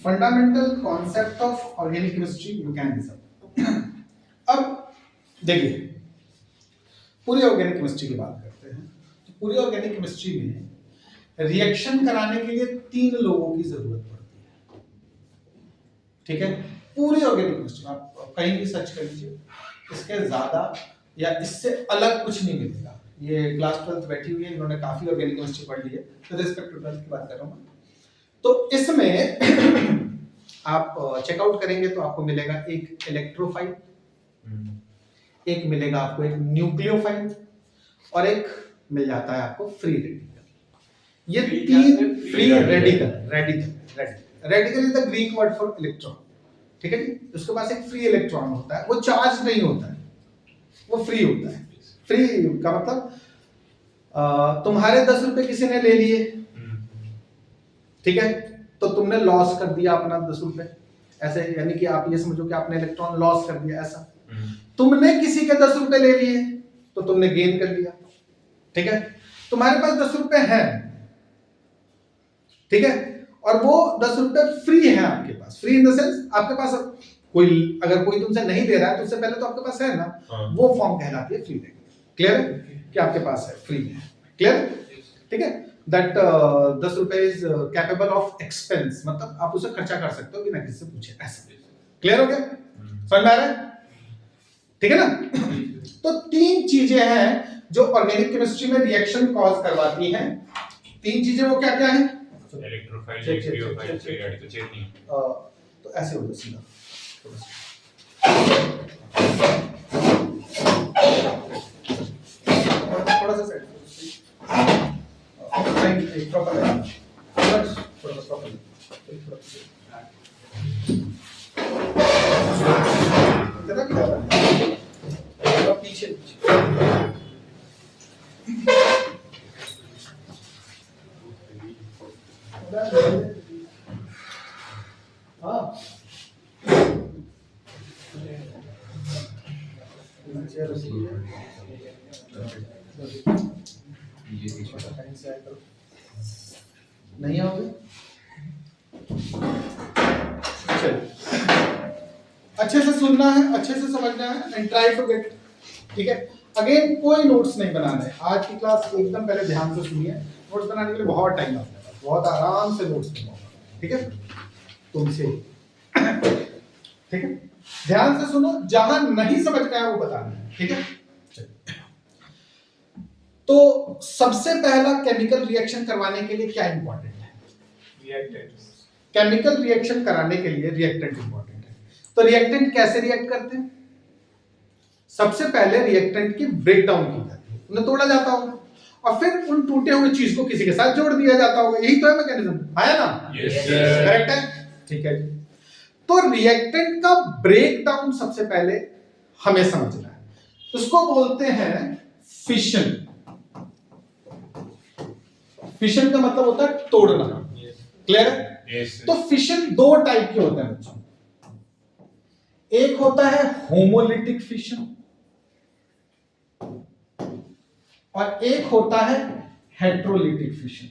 Fundamental concept of organic chemistry mechanism. अब देखिए पूरी ऑर्गेनिक केमिस्ट्री की बात करते हैं। तो पूरी ऑर्गेनिक केमिस्ट्री में रिएक्शन कराने के लिए 3 लोगों की जरूरत पड़ती है। ठीक है, पूरी ऑर्गेनिक केमिस्ट्री आप कहीं भी सर्च कर लीजिए, इसके ज्यादा या इससे अलग कुछ नहीं मिलेगा। ये क्लास 12th बैठी हुई है, इन्होंने काफी ऑर्गेनिक केमिस्ट्री पढ़ ली है, तो रिस्पेक्ट टू 12th की बात कर रहा हूँ। तो इसमें आप चेकआउट करेंगे तो आपको मिलेगा एक इलेक्ट्रोफाइल, एक मिलेगा आपको एक न्यूक्लियोफाइल और एक मिल जाता है आपको फ्री रेडिकल। ये 3 free radical is the Greek word for electron. ठीक है जी, उसके पास एक फ्री इलेक्ट्रॉन होता है, वो चार्ज नहीं होता है, वो फ्री होता है। फ्री का मतलब तुम्हारे 10 रुपए किसी ने ले लिए, ठीक है, तो तुमने लॉस कर दिया अपना 10 रुपए, ऐसे यानी कि आप ये समझो कि आपने इलेक्ट्रॉन लॉस कर दिया ऐसा। तुमने किसी के 10 रुपए ले लिए तो तुमने गेन कर लिया। ठीक है, तुम्हारे पास 10 रुपए है, ठीक है, और वो 10 रुपए फ्री है आपके पास। फ्री इन द सेंस आपके पास कोई अगर कोई तुमसे नहीं दे रहा है तो उससे पहले तो आपके पास है ना, वो फॉर्म कहलाती है फ्री रेडिकल। क्लियर है कि आपके पास है, फ्री है। क्लियर, ठीक है, दैट 10 रुपए इज कैपेबल ऑफ एक्सपेंस, मतलब आप उसे खर्चा कर सकते हो बिना किसी से पूछे, ऐसा। क्लियर हो गया, समझ में आ रहा है? ठीक है ना। तो 3 चीजें हैं जो ऑर्गेनिक केमिस्ट्री में रिएक्शन कॉज करवाती हैं। 3 चीजें वो क्या क्या है? Electrophile, nucleophile, free radical. Check नहीं तो ऐसे हो जाए सीधा, थोड़ा सा साइड एक प्रॉपर है, थोड़ा सा प्रॉपर इतना क्या है, थोड़ा पीछे हाँ नहीं आओगे, चलो अच्छे से सुनना है, अच्छे से समझना है एंड ट्राई टू गेट। ठीक है, अगेन कोई नोट्स नहीं बनाना है। आज की क्लास एकदम पहले ध्यान से सुनिए, नोट्स बनाने के लिए बहुत टाइम लगता है, बहुत आराम से नोट्स बनाओ। ठीक है, तुमसे ठीक है, ध्यान से सुनो, जहां नहीं समझ में आया वो बताना है। ठीक है, तो सबसे पहला केमिकल रिएक्शन करवाने के लिए क्या इंपॉर्टेंट है? रिएक्टेंट्स। केमिकल रिएक्शन कराने के लिए रिएक्टेंट इंपॉर्टेंट है। तो रिएक्टेंट कैसे रिएक्ट करते हैं? सबसे पहले रिएक्टेंट की ब्रेकडाउन की जाती है, उन्हें तोड़ा जाता होगा और फिर उन टूटे हुए चीज को किसी के साथ जोड़ दिया जाता होगा। यही तो है मैकेनिज्म, आया ना? करेक्ट है, ठीक है जी। तो रिएक्टेंट का ब्रेकडाउन सबसे पहले हमें समझना है, उसको बोलते हैं फिशन। फिशन का मतलब होता है तोड़ना। क्लियर है? तो फिशन 2 टाइप के होते हैं बच्चों, एक होता है होमोलिटिक फिशन और एक होता है हेट्रोलिटिक फिशन।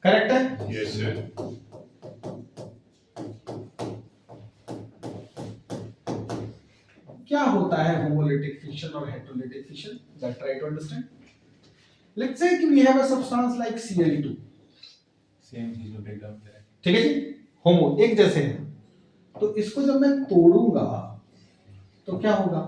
करेक्ट है? Yes sir. क्या होता है होमोलिटिक फिशन और heterolytic fission? Let's try to understand. Let's say कि we have a substance like Cl2. Same चीज को ब्रेक डाउन करें। ठीक है जी, होमो एक जैसे हैं, तो इसको जब मैं तोड़ूंगा तो क्या होगा?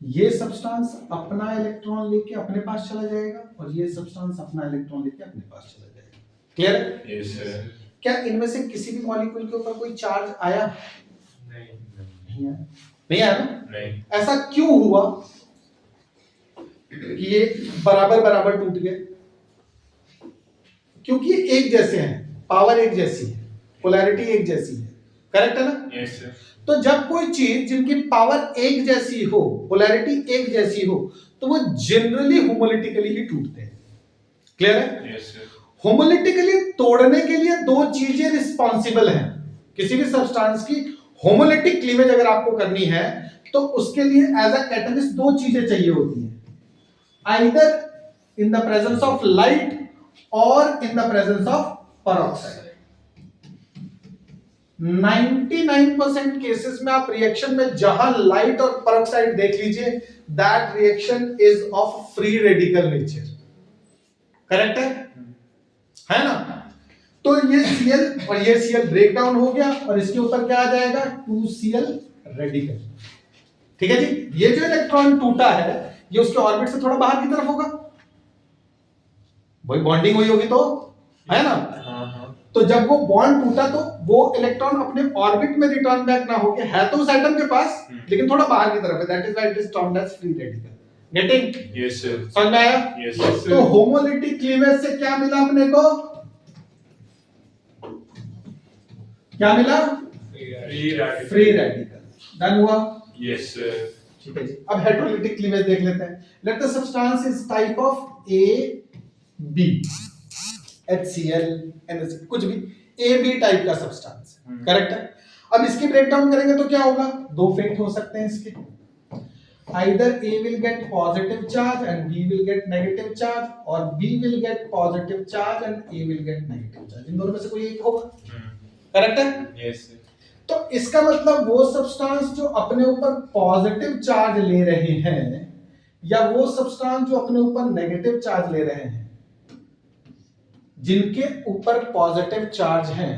ये सब्सटेंस अपना इलेक्ट्रॉन लेके अपने पास चला जाएगा और ये सब्सटेंस अपना इलेक्ट्रॉन लेके अपने पास चला जाएगा। क्लियर है? Yes sir. क्या इनमें से किसी भी मॉलिक्यूल के ऊपर कोई चार्ज आया? नहीं आया, नहीं आया ना? नहीं। ऐसा क्यों हुआ कि ये बराबर बराबर टूट गए? क्योंकि एक जैसे हैं, पावर एक जैसी है, पोलैरिटी एक जैसी है। करेक्ट है ना? Yes sir. तो जब कोई चीज जिनकी पावर एक जैसी हो, पोलैरिटी एक जैसी हो, तो वो जनरली होमोलिटिकली ही टूटते हैं। क्लियर है? Yes sir. होमोलिटिकली तोड़ने के लिए 2 चीजें रिस्पॉन्सिबल हैं। किसी भी सब्सटेंस की होमोलिटिक क्लीवेज अगर आपको करनी है तो उसके लिए एज अ कैटलिस्ट 2 चीजें चाहिए होती हैं, either in the presence of light और in the presence of peroxide. 99% cases में आप रिएक्शन में जहां लाइट और परऑक्साइड देख लीजिए, that reaction is of free radical nature. Correct है ना? तो ये Cl और ये Cl ब्रेक डाउन हो गया और इसके ऊपर क्या आ जाएगा, 2Cl रेडिकल। ठीक है जी। ये जो इलेक्ट्रॉन टूटा है ये उसके ऑर्बिट से थोड़ा बाहर की तरफ होगा, वही बॉन्डिंग हुई होगी, तो है ना? तो जब वो बॉन्ड टूटा तो वो इलेक्ट्रॉन अपने ऑर्बिट में रिटर्न बैक ना होके है तो उस एटम के पास, लेकिन थोड़ा बाहर की तरफ है, that is why it is termed as free radical. Getting? Yes sir. समझ में आया? Yes sir. तो होमोलिटिक क्लीवेज से क्या मिला अपने को? क्या मिला? Free radical. डन हुआ? Yes sir. ठीक है जी। अब हेटेरोलिटिक क्लीवेज देख लेते हैं। Let the substance is type of a b, HCl NaCl, कुछ भी ए बी टाइप का सब्सटेंस। करेक्ट है? अब इसकी ब्रेकडाउन करेंगे तो क्या होगा? दो फेट हो सकते हैं इसके, either A will get positive charge and B will get negative charge, or B will get positive charge and A will get negative charge। इन दोनों में से कोई एक होगा। करेक्ट है? Yes sir. तो इसका मतलब वो सब्सटेंस जो अपने ऊपर पॉजिटिव चार्ज ले रहे हैं या वो सब्सटेंस जो अपने ऊपर नेगेटिव चार्ज ले रहे हैं, जिनके ऊपर पॉजिटिव चार्ज हैं,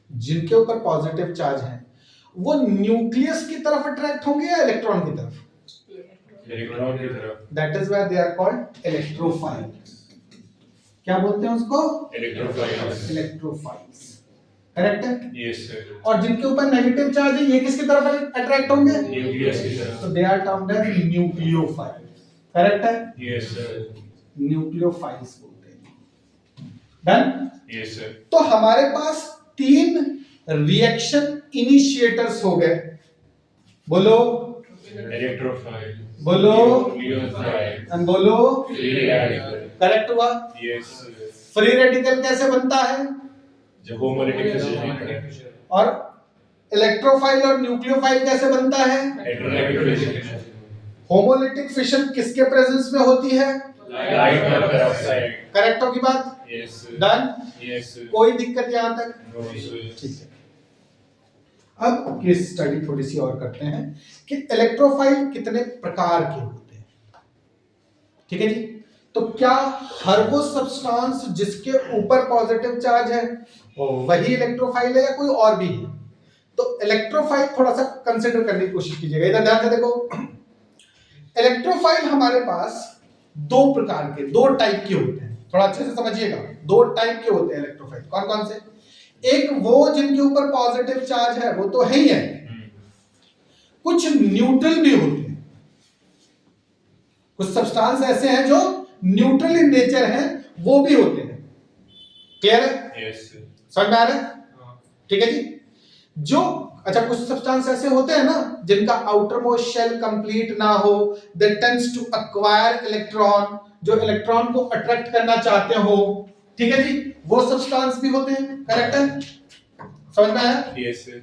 जिनके ऊपर पॉजिटिव चार्ज हैं, वो न्यूक्लियस की तरफ अट्रैक्ट होंगे या इलेक्ट्रॉन की तरफ? इलेक्ट्रॉन की तरफ। That is why they are called electrophile. क्या बोलते हैं उसको? इलेक्ट्रोफाइल्स। इलेक्ट्रोफाइल्स। करेक्ट है? Yes sir. और जिनके ऊपर नेगेटिव चार्ज है ये किसकी तरफ अट्रैक्ट होंगे? न्यूक्लियस की तरफ। तो they are termed as nucleophile. Correct है? Yes sir. न्यूक्लियोफाइल्स बोलते हैं। डन? Yes sir. तो हमारे पास 3 रिएक्शन इनिशिएटर्स हो गए। बोलो इलेक्ट्रोफाइल। बोलो न्यूक्लियोफाइल। एंड बोलो फ्री रेडिकल। करेक्ट हुआ? Yes sir. फ्री रेडिकल कैसे बनता है? जब होमोलिटिक फिशन होता है। और इलेक्ट्रोफाइल और न्यूक्लियोफाइल कैसे बनता है? Heterolytic fission. होमोलिटिक फिशन किसके प्रेजेंस में होती है? लाइट और पेरोक्साइड। करेक्ट होगी बात? Yes sir. Done? Yes sir. कोई दिक्कत यहां तक? No sir. ठीक है। अब केस स्टडी थोड़ी सी और करते हैं कि इलेक्ट्रोफाइल कितने प्रकार के होते हैं। ठीक है जी। तो क्या हर वो सब्सटेंस जिसके ऊपर पॉजिटिव चार्ज है वही इलेक्ट्रोफाइल है या कोई और भी है? तो इलेक्ट्रोफाइल थोड़ा सा कंसिडर करने की कोशिश कीजिएगा। इधर ध्यान से देखो, इलेक्ट्रोफाइल हमारे पास 2 प्रकार के, 2 टाइप के होते हैं। थोड़ा अच्छे से समझिएगा, 2 टाइप के होते हैं इलेक्ट्रोफाइल। कौन कौन से? एक वो जिनके ऊपर पॉजिटिव चार्ज है, वो तो है ही है, कुछ न्यूट्रल भी होते हैं। कुछ सब्सटेंस ऐसे हैं जो न्यूट्रल इन नेचर हैं, वो भी होते हैं। क्लियर है? Yes sir. समझ में आ रहा है? ठीक है जी। जो अच्छा, कुछ सब्सटेंस ऐसे होते हैं ना जिनका आउटर मोस्ट शेल कंप्लीट ना हो, दे टेंड्स टू एक्वायर इलेक्ट्रॉन, जो इलेक्ट्रॉन को अट्रैक्ट करना चाहते हो। ठीक है जी, वो सब्सटेंस भी होते हैं। करेक्ट है? समझ में आया? Yes sir.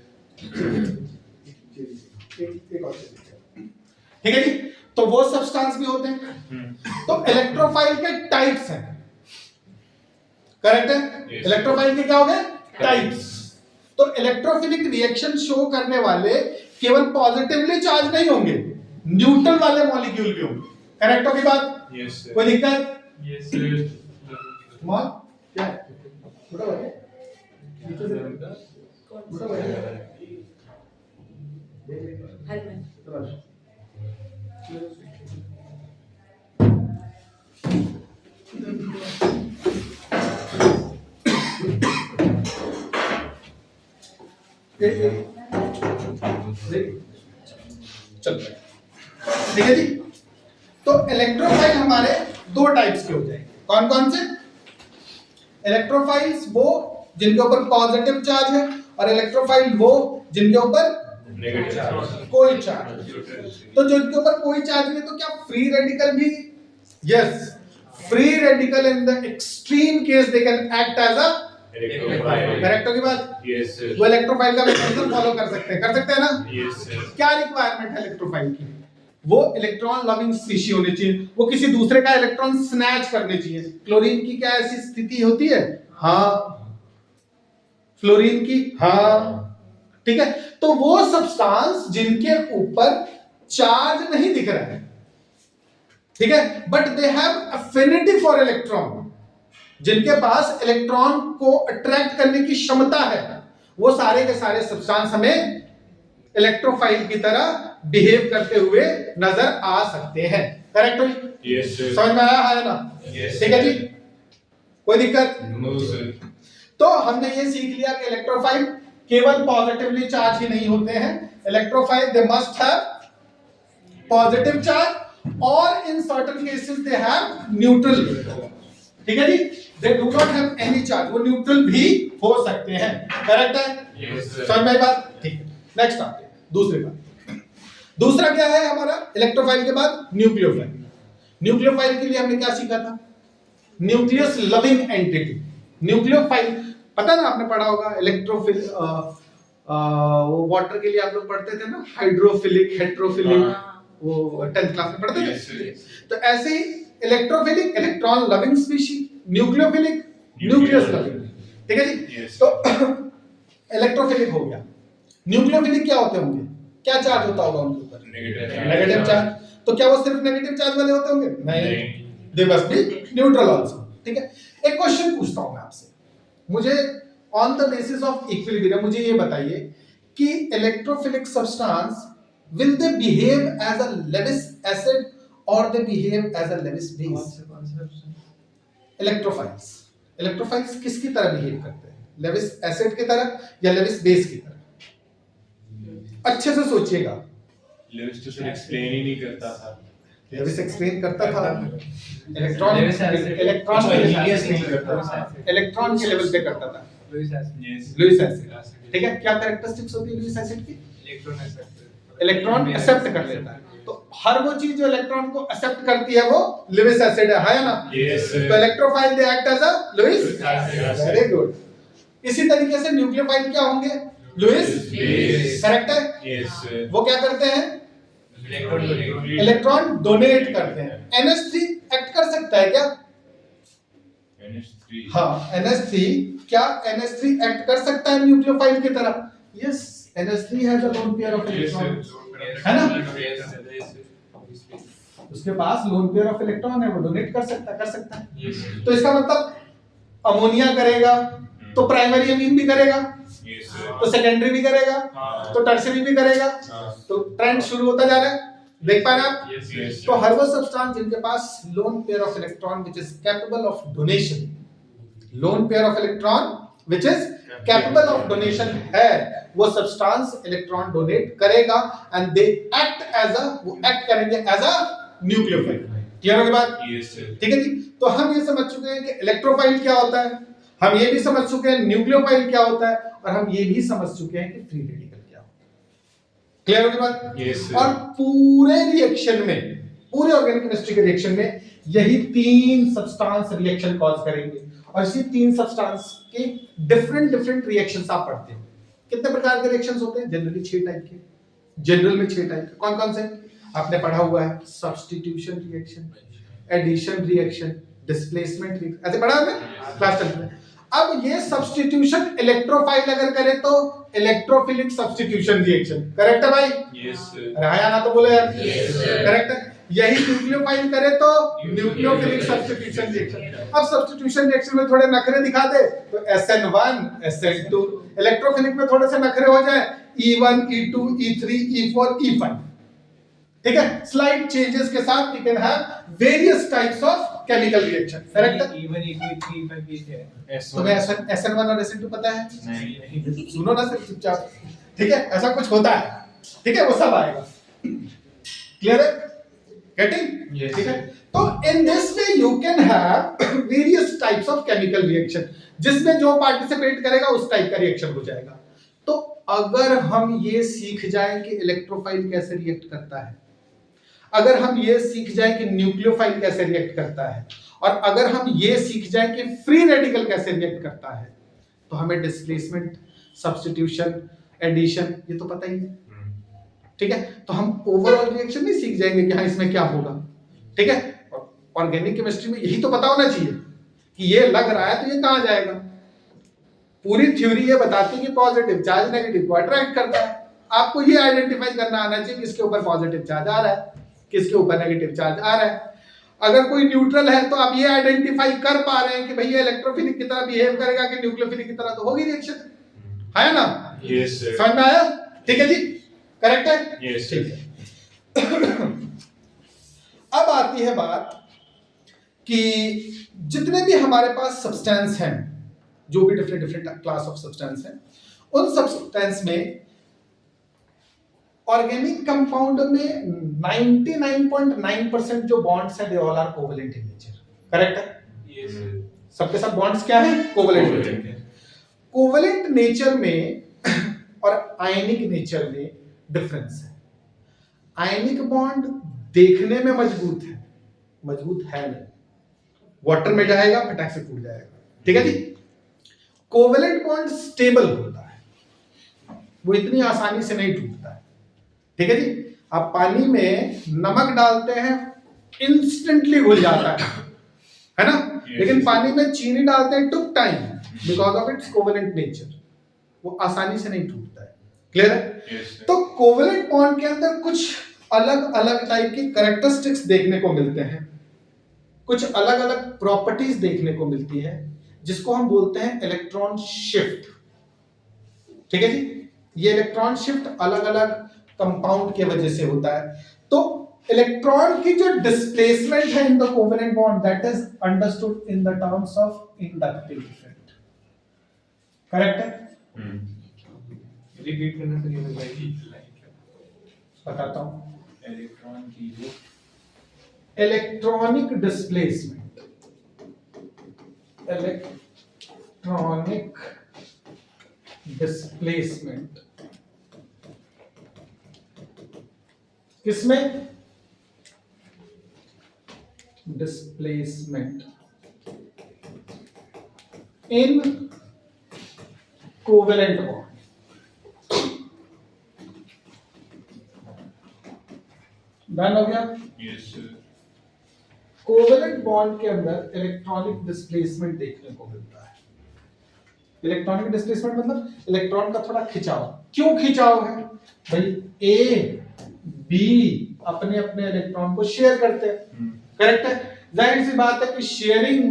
ठीक है जी। तो वो सब्सटेंस भी होते हैं। तो इलेक्ट्रोफाइल के टाइप्स हैं। करेक्ट है? Yes. इलेक्ट्रोफाइल के क्या हो गए? टाइप्स। तो इलेक्ट्रोफिलिक रिएक्शन शो करने वाले केवल पॉजिटिवली चार्ज नहीं होंगे, न्यूट्रल वाले मॉलिक्यूल भी होंगे। करेक्ट होगी बात? Yes sir. कोई दिक्कत? Yes sir. कुमार क्या है? छोटा भाई नीचे से छोटा भाई चल ठीक है जी। तो इलेक्ट्रोफाइल हमारे 2 टाइप्स के हो जाएंगे। कौन कौन से? इलेक्ट्रोफाइल्स वो जिनके ऊपर पॉजिटिव चार्ज है, और इलेक्ट्रोफाइल वो जिनके ऊपर नेगेटिव चार्ज। कोई चार्ज। तो जिनके ऊपर कोई चार्ज नहीं, तो क्या फ्री रेडिकल भी? Yes, free radical in the extreme case they can act as a electrophile. Correct होगी बात? Yes sir. वो इलेक्ट्रोफाइल का मैकेनिज्म फॉलो कर सकते हैं ना? Yes sir. क्या रिक्वायरमेंट है इलेक्ट्रोफाइल की? वो इलेक्ट्रॉन लविंग स्पीशी होनी चाहिए, वो किसी दूसरे का इलेक्ट्रॉन स्नैच करने चाहिए। क्लोरीन की क्या ऐसी स्थिति होती है? हाँ। फ्लोरीन की, हाँ। ठीक है, तो वो सब्सटेंस जिनके ऊपर चार्ज नहीं दिख रहा है, ठीक है, but they have affinity for electron, जिनके पास इलेक्ट्रॉन को अट्रैक्ट करने की क्षमता है, वो सारे के सारे सब्सटेंस हमें इलेक्ट्रोफाइल की तरह बिहेव करते हुए नजर आ सकते हैं। करेक्ट हुई? Yes, sir. समझ में आया है ना? Yes, ठीक है जी, कोई दिक्कत? No, sir. तो हमने ये सीख लिया कि इलेक्ट्रोफाइल केवल पॉजिटिवली चार्ज ही नहीं होते हैं, electrophile they must have positive charge और in certain cases they have neutral. ठीक है जी, they do not have any charge, वो न्यूट्रल भी हो सकते हैं। करेक्ट है? Yes, sir. समझ में आई बात? ठीक है, नेक्स्ट आते हैं दूसरी बात। दूसरा क्या है हमारा इलेक्ट्रोफाइल के बाद? न्यूक्लियोफाइल। न्यूक्लियोफाइल के लिए हमने क्या सीखा था? Nucleus loving entity. न्यूक्लियोफाइल पता ना, आपने पढ़ा होगा इलेक्ट्रोफिल, वो वाटर के लिए आप लोग पढ़ते थे ना, हाइड्रोफिलिक, हेट्रोफिलिक, वो 10th क्लास में पढ़ते Yes, थे। yes. तो ऐसे ही electrophilic electron loving species, nucleophilic nucleus loving. ठीक है जी? Yes. तो इलेक्ट्रोफिलिक हो गया। न्यूक्लियोफिलिक क्या होते होंगे? क्या चार्ज होता होगा उनके ऊपर? Negative charge. तो क्या वो सिर्फ नेगेटिव चार्ज वाले होते होंगे? नहीं, they must be neutral also. ठीक है, एक क्वेश्चन पूछता हूं मैं आपसे, मुझे on the basis of equilibrium मुझे ये बताइए कि electrophilic substance will they behave as a Lewis acid और they behave as a Lewis base? Electrophiles किसकी तरह बिहेव करते हैं? लेविस एसिड की तरह या लेविस बेस की तरह? अच्छे से सोचिएगा। लेविस तो सर एक्सप्लेन ही नहीं करता था। लेविस एक्सप्लेन करता था, electron Lewis acid electron Linnaeus नहीं करता, इलेक्ट्रॉन के लेवल पे करता था Yes. Lewis acid. ठीक है, क्या कैरेक्टरिस्टिक्स होती है लुईस एसिड की? इलेक्ट्रॉन एक्सेप्ट कर लेता है, तो हर वो चीज जो इलेक्ट्रॉन को एक्सेप्ट करती है वो लुईस एसिड है या ना? Yes, sir. तो electrophile they act as a Lewis Yes, very good. इसी तरीके से न्यूक्लियोफाइल क्या होंगे? Lewis base. करेक्ट है? Yes, sir. वो क्या करते हैं? इलेक्ट्रॉन डोनेट करते हैं। NH3 एक्ट कर सकता है क्या? NH3. हाँ, NH3, क्या NH3 एक्ट कर सकता है न्यूक्लियोफाइल की तरह? Yes, NH3 has a loan pair of Yes, electron, sir. है ना? उसके पास लोन पेयर ऑफ इलेक्ट्रॉन है, वो डोनेट कर सकता है। Yes, sir. तो इसका मतलब अमोनिया करेगा तो प्राइमरी अमीन भी करेगा, Yes, sir. तो सेकेंडरी भी करेगा, हाँ. तो टर्शियरी भी करेगा। हाँ. तो ट्रेंड शुरू होता जा रहा है, देख पा रहे हैं आप? Yes, yes, तो sir. हर वो सब्सटेंस जिनके पास lone pair of electron which is capable of donation, lone pair of electron which is capable of donation है, वो सब्सटेंस इलेक्ट्रॉन डोनेट करेगा and they act as a, वो एक्ट करेंगे as a nucleophile. Clear हो गई बात? Yes, sir. ठीक है जी, तो हम ये समझ चुके हैं कि इलेक्ट्रोफाइल क्या होता है, हम ये भी समझ चुके हैं न्यूक्लियोफाइल क्या होता है, और हम ये भी समझ चुके हैं कि फ्री रेडिकल क्या होता है। क्लियर हो गई बात? Yes, sir. और पूरे रिएक्शन में, पूरे ऑर्गेनिक केमिस्ट्री के रिएक्शन में यही तीन सब्सटेंस रिएक्शन कॉज करेंगे, और इसी तीन सब्सटेंस के डिफरेंट रिएक्शंस आप पढ़ते हैं। कितने प्रकार के रिएक्शंस होते हैं? जनरली 6 टाइप के, जनरल में 6 टाइप के। कौन कौन से आपने पढ़ा हुआ है? Substitution reaction, addition reaction, displacement reaction, ऐसे पढ़ा है क्लास 10 में। अब ये सब्स्टिट्यूशन इलेक्ट्रोफाइल अगर करे तो इलेक्ट्रोफिलिक सब्स्टिट्यूशन रिएक्शन, करेक्ट है भाई? Yes, sir. अरे हाँ या ना तो बोले यार। Yes, sir. करेक्ट है। यही न्यूक्लियोफाइल करे तो न्यूक्लियोफिलिक सब्स्टिट्यूशन रिएक्शन। अब सब्स्टिट्यूशन रिएक्शन में थोड़े नखरे दिखा दे तो SN1 SN2, इलेक्ट्रोफिलिक में थोड़े से नखरे हो जाए E1 E2 E3 E4 E5। ठीक है, स्लाइड चेंजेस के साथ we can have various types of chemical reaction, correct है? इवन इक्विटी में भी है। तुम्हें SN1 और SN2 पता है? नहीं. सुनो ना सिर्फ चुपचाप। ठीक है, ऐसा कुछ होता है, ठीक है, वो सब आएगा। क्लियर है? गेटिंग? Yes. ठीक है, तो in this way you can have various types of chemical reaction, जिसमें जो पार्टिसिपेट करेगा उस टाइप का रिएक्शन हो जाएगा। तो अगर हम ये सीख जाएं कि इलेक्ट्रोफाइल कैसे रिएक्ट करता है, अगर हम ये सीख जाएं कि न्यूक्लियोफाइल कैसे रिएक्ट करता है, और अगर हम ये सीख जाएं कि फ्री रेडिकल कैसे रिएक्ट करता है, तो हमें डिस्प्लेसमेंट, सब्स्टिट्यूशन, एडिशन ये तो पता ही है। ठीक है, तो हम ओवरऑल रिएक्शन नहीं सीख जाएंगे कि हाँ इसमें क्या होगा। ठीक है, और ऑर्गेनिक केमिस्ट्री में यही तो पता होना चाहिए कि ये लग रहा है तो ये कहाँ जाएगा। पूरी थ्योरी ये बताती है कि पॉजिटिव चार्ज नेगेटिव को अट्रैक्ट करता है। आपको ये आइडेंटिफाई करना आना चाहिए किसके ऊपर पॉजिटिव चार्ज आ रहा है, किसके ऊपर नेगेटिव चार्ज आ रहा है। अगर कोई न्यूट्रल है तो आप ये आइडेंटिफाई कर पा रहे हैं कि भैया इलेक्ट्रोफिलिक की तरह बिहेव करेगा कि न्यूक्लियोफिलिक की तरह, तो होगी रिएक्शन, है ना? Yes, sir. समझ में आया? ठीक है जी, करेक्ट है? Yes, sir. ठीक है। अब आती है बात कि जितने भी हमारे पास सब्सटेंस हैं, जो भी different different class of substance हैं, उन सब्सटेंस में ऑर्गेनिक कंपाउंड में 99.9% जो बॉन्ड्स हैं they all are covalent in nature, correct है? Yes, sir. सबके सब बॉन्ड्स क्या हैं? Covalent Covalent. नेचर के। कोवेलेंट नेचर में और आयनिक नेचर में डिफरेंस है। आयनिक बॉन्ड देखने में मजबूत है, मजबूत है नहीं, वाटर में जाएगा फटाक से टूट जाएगा, ठीक है जी। कोवेलेंट बॉन्ड स्टेबल होता है, वो इतनी आसानी से नहीं टूटता है, ठीक है जी। आप पानी में नमक डालते हैं इंस्टेंटली घुल जाता है ना? लेकिन पानी में चीनी डालते हैं took time because of its covalent nature, वो आसानी से नहीं टूटता है, क्लियर है? Yes, sir. तो कोवेलेंट बॉन्ड के अंदर कुछ अलग अलग टाइप की कैरेक्टरिस्टिक्स देखने को मिलते हैं, कुछ अलग अलग प्रॉपर्टीज देखने को मिलती है, जिसको हम बोलते हैं इलेक्ट्रॉन शिफ्ट, ठीक है जी। ये इलेक्ट्रॉन शिफ्ट अलग अलग कंपाउंड के वजह से होता है। तो इलेक्ट्रॉन की जो डिस्प्लेसमेंट है इन the covalent bond that is understood in the terms of inductive effect, correct है? Hmm. रिपीट करना तो ये भाई बताता हूं। इलेक्ट्रॉन की जो इलेक्ट्रॉनिक डिस्प्लेसमेंट, इलेक्ट्रॉनिक डिस्प्लेसमेंट किसमें? Displacement in covalent bond, done हो गया? Yes, sir. कोवेलेंट बॉन्ड के अंदर इलेक्ट्रॉनिक डिस्प्लेसमेंट देखने को मिलता है। इलेक्ट्रॉनिक डिस्प्लेसमेंट मतलब इलेक्ट्रॉन का थोड़ा खिंचाव। क्यों खिंचाव है भाई? ए बी अपने अपने इलेक्ट्रॉन को शेयर करते हैं, Hmm. करेक्ट है? जाहिर सी बात है कि शेयरिंग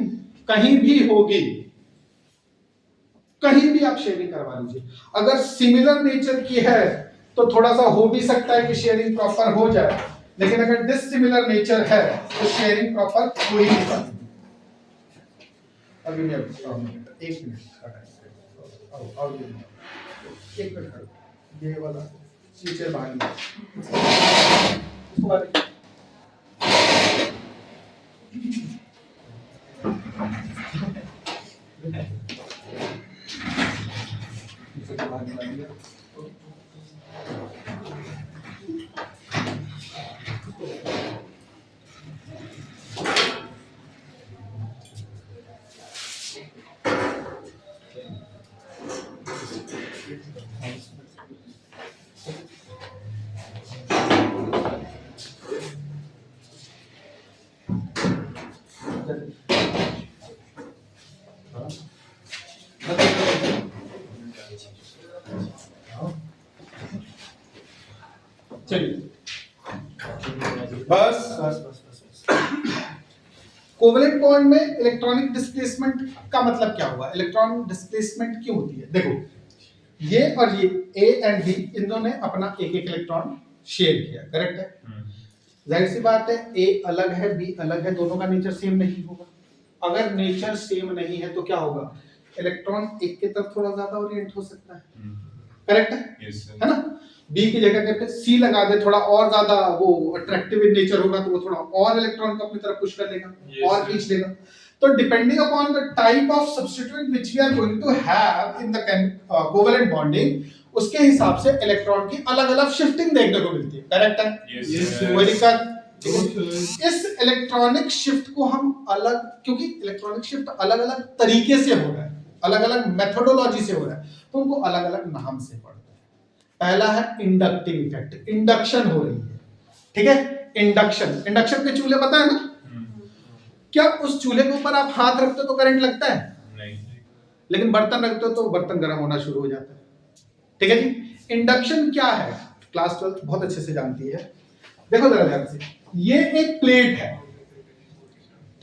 कहीं भी होगी, कहीं भी आप शेयरिंग करवा लीजिए। अगर सिमिलर नेचर की है तो थोड़ा सा हो भी सकता है कि शेयरिंग प्रॉपर हो जाए, लेकिन अगर डिसिमिलर नेचर है तो शेयरिंग प्रॉपर हो ही नहीं पाती। अभी मैं एक मिनट एक मिनट, ये वाला नीचे बाहर इसको बाहर निकालिए। चलिए बस कोवेलेंट बॉन्ड में इलेक्ट्रॉनिक डिस्प्लेसमेंट का मतलब क्या हुआ? इलेक्ट्रॉन डिस्प्लेसमेंट क्यों होती है? देखो, ये और ये ए एंड बी, इन दोनों ने अपना एक एक इलेक्ट्रॉन शेयर किया, करेक्ट है? Hmm. जाहिर सी बात है ए अलग है बी अलग है, दोनों का नेचर सेम नहीं होगा। अगर नेचर सेम नहीं है तो क्या होगा? इलेक्ट्रॉन एक की तरफ थोड़ा ज्यादा ओरिएंट हो सकता है, Hmm. करेक्ट है? Yes, sir. है ना? बी की जगह पे सी लगा दे, थोड़ा और ज्यादा वो अट्रैक्टिव इन नेचर होगा तो वो थोड़ा और इलेक्ट्रॉन को अपनी तरफ पुश कर लेगा, Yes, और sir. खींच लेगा। तो depending upon the type of substituent which we are going to have in the covalent bonding, उसके हिसाब से इलेक्ट्रॉन की अलग-अलग शिफ्टिंग देखने को मिलती है, करेक्ट है? Yes, Yes, sir. कोई दिक्कत? इस इलेक्ट्रॉनिक शिफ्ट को हम अलग, क्योंकि इलेक्ट्रॉनिक शिफ्ट अलग-अलग तरीके से हो रहा है, अलग-अलग मेथोडोलॉजी से हो रहा है, तो उनको अलग-अलग नाम से पढ़ते हैं। पहला है इंडक्टिव इफेक्ट, इंडक्शन हो रही है, ठीक है? इंडक्शन, इंडक्शन के चूल्हे पता है ना? Hmm. क्या उस चूल्हे के ऊपर आप हाथ रखते हो तो करंट लगता है? नहीं. लेकिन बर्तन रखते हो तो बर्तन गर्म होना शुरू हो जाता है। ठीक है जी। इंडक्शन क्या है, क्लास 12 बहुत अच्छे से जानती है। देखो जरा ध्यान से, ये एक प्लेट है,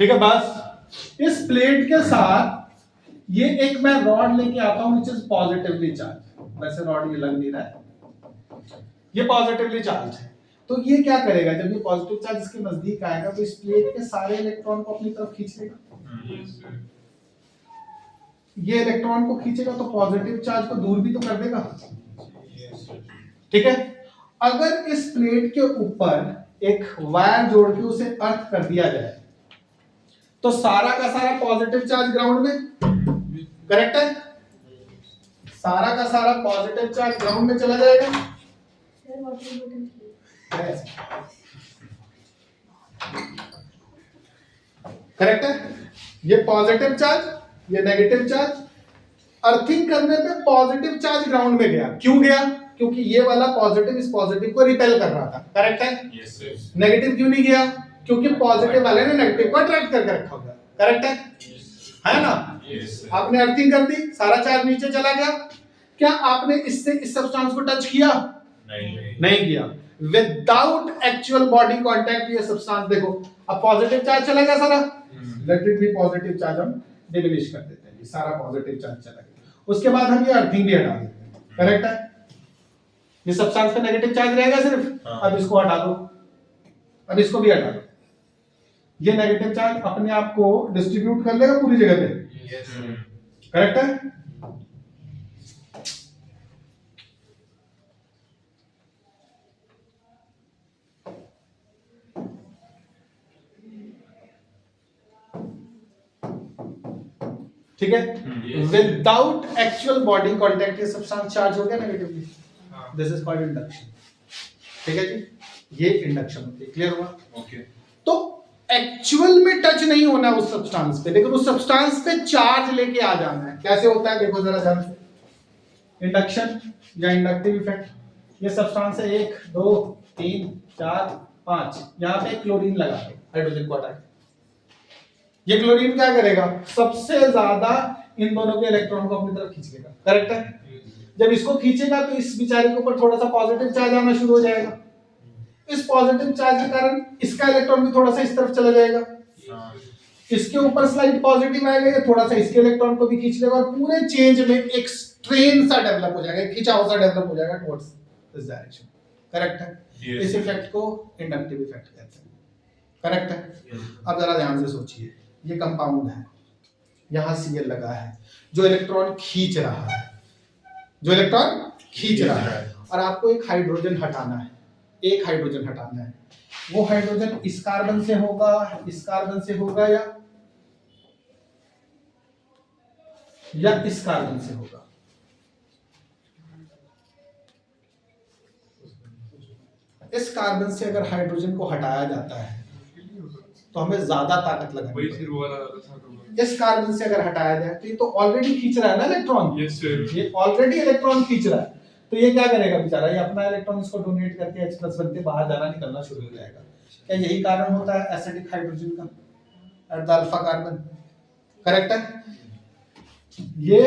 ठीक है। बस इस प्लेट के साथ ये एक मैं रॉड लेके आता हूं विच इज पॉजिटिवली चार्ज। वैसे रॉड ये लग नहीं रहा है, ये पॉजिटिवली चार्ज है। तो ये क्या करेगा, जब ये पॉजिटिव चार्ज इसके नजदीक आएगा तो इस प्लेट के सारे इलेक्ट्रॉन को अपनी तरफ खींच लेगा। Yes, sir. ये इलेक्ट्रॉन को खींचेगा तो पॉजिटिव चार्ज को दूर भी तो कर देगा। Yes, sir. ठीक है। अगर इस प्लेट के ऊपर एक वायर जोड़ के उसे अर्थ कर दिया जाए तो सारा का सारा पॉजिटिव चार्ज ग्राउंड में, करेक्ट है, सारा का सारा पॉजिटिव चार्ज ग्राउंड में चला जाएगा। करेक्ट है। ये पॉजिटिव चार्ज, ये नेगेटिव चार्ज, अर्थिंग करने पे पॉजिटिव चार्ज ग्राउंड में गया। क्यों गया? क्योंकि ये वाला पॉजिटिव इस पॉजिटिव को रिपेल कर रहा था। करेक्ट है। Yes, sir. नेगेटिव क्यों नहीं गया? क्योंकि पॉजिटिव वाले ने नेगेटिव को अट्रैक्ट करके रखा होगा। करेक्ट है ना? Yes, sir. आपने अर्थिंग कर दी, सारा चार्ज नीचे चला गया। क्या आपने इससे इस सब्सटेंस को टच किया? नहीं किया। विदाउट एक्चुअल बॉडी कांटेक्ट ये सब्सटेंस, देखो अब पॉजिटिव चार्ज चला गया सारा, late it B positive charge, हम डिमिनिश कर देते हैं, ये सारा पॉजिटिव चार्ज चला गया। उसके बाद हम ये अर्थिंग भी हटा देते हैं। करेक्ट है। ये सब्सटेंस पे नेगेटिव चार्ज रहेगा सिर्फ। हाँ। अब इसको हटा दो, अब इसको भी हटा दो। ये नेगेटिव चार्ज अपने आप को डिस्ट्रीब्यूट कर लेगा पूरी जगह पे। Yes, sir. करेक्ट है। ठीक है। Yes. Without actual body contact ये सब्सटेंस चार्ज हो गया नेगेटिवली। हाँ. This is called induction. ठीक है जी, ये इंडक्शन होती है। क्लियर हुआ? Okay. तो एक्चुअल में टच नहीं होना उस सब्सटेंस पे, लेकिन उस सब्सटेंस पे चार्ज लेके आ जाना है। कैसे होता है देखो जरा ध्यान से। इंडक्शन या इंडक्टिव इफेक्ट, ये सब्सटेंस है 1 2 3 4 5, यहां पे क्लोरीन लगा दो, हाइड्रोजन को हटा के। ये क्लोरीन क्या करेगा? सबसे ज्यादा इन दोनों के इलेक्ट्रॉन को अपनी तरफ खींच लेगा। करेक्ट है। जब इसको खींचेगा तो इस बेचारे के ऊपर थोड़ा सा पॉजिटिव चार्ज आना शुरू हो जाएगा। इस पॉजिटिव चार्ज के कारण इसका इलेक्ट्रॉन भी थोड़ा सा इस तरफ चला जाएगा। हाँ. इसके ऊपर स्लाइड पॉजिटिव आएगा, ये थोड़ा सा इसके इलेक्ट्रॉन को भी खींच लेगा और पूरे चेंज में एक स्ट्रेन सा डेवलप हो जाएगा, एक खिंचाव सा डेवलप हो जाएगा टुवर्ड्स दिस डायरेक्शन। करेक्ट है। Yes. इस इफेक्ट को इंडक्टिव इफेक्ट कहते हैं। करेक्ट है। अब जरा ध्यान से सोचिए, ये कंपाउंड है, यहां Cl लगा है, जो इलेक्ट्रॉन खींच रहा है, जो इलेक्ट्रॉन खींच रहा है, और आपको एक हाइड्रोजन हटाना है, एक हाइड्रोजन हटाना है। वो हाइड्रोजन इस कार्बन से होगा, इस कार्बन से होगा, या इस कार्बन से होगा। इस कार्बन से अगर हाइड्रोजन को हटाया जाता है तो हमें ज्यादा ताकत लगानी वही पड़ेगी। फिर वो वाला था तो. इस कार्बन से अगर हटाया जाए तो ये तो ऑलरेडी खींच रहा है ना इलेक्ट्रॉन, Yes, sir. ये ऑलरेडी इलेक्ट्रॉन खींच रहा है, तो ये क्या करेगा बेचारा, ये अपना इलेक्ट्रॉन इसको डोनेट करके H+ बनके बाहर जाना निकलना शुरू हो जाएगा। क्या यही कारण होता है एसिडिक हाइड्रोजन का at the alpha carbon? Correct है। ये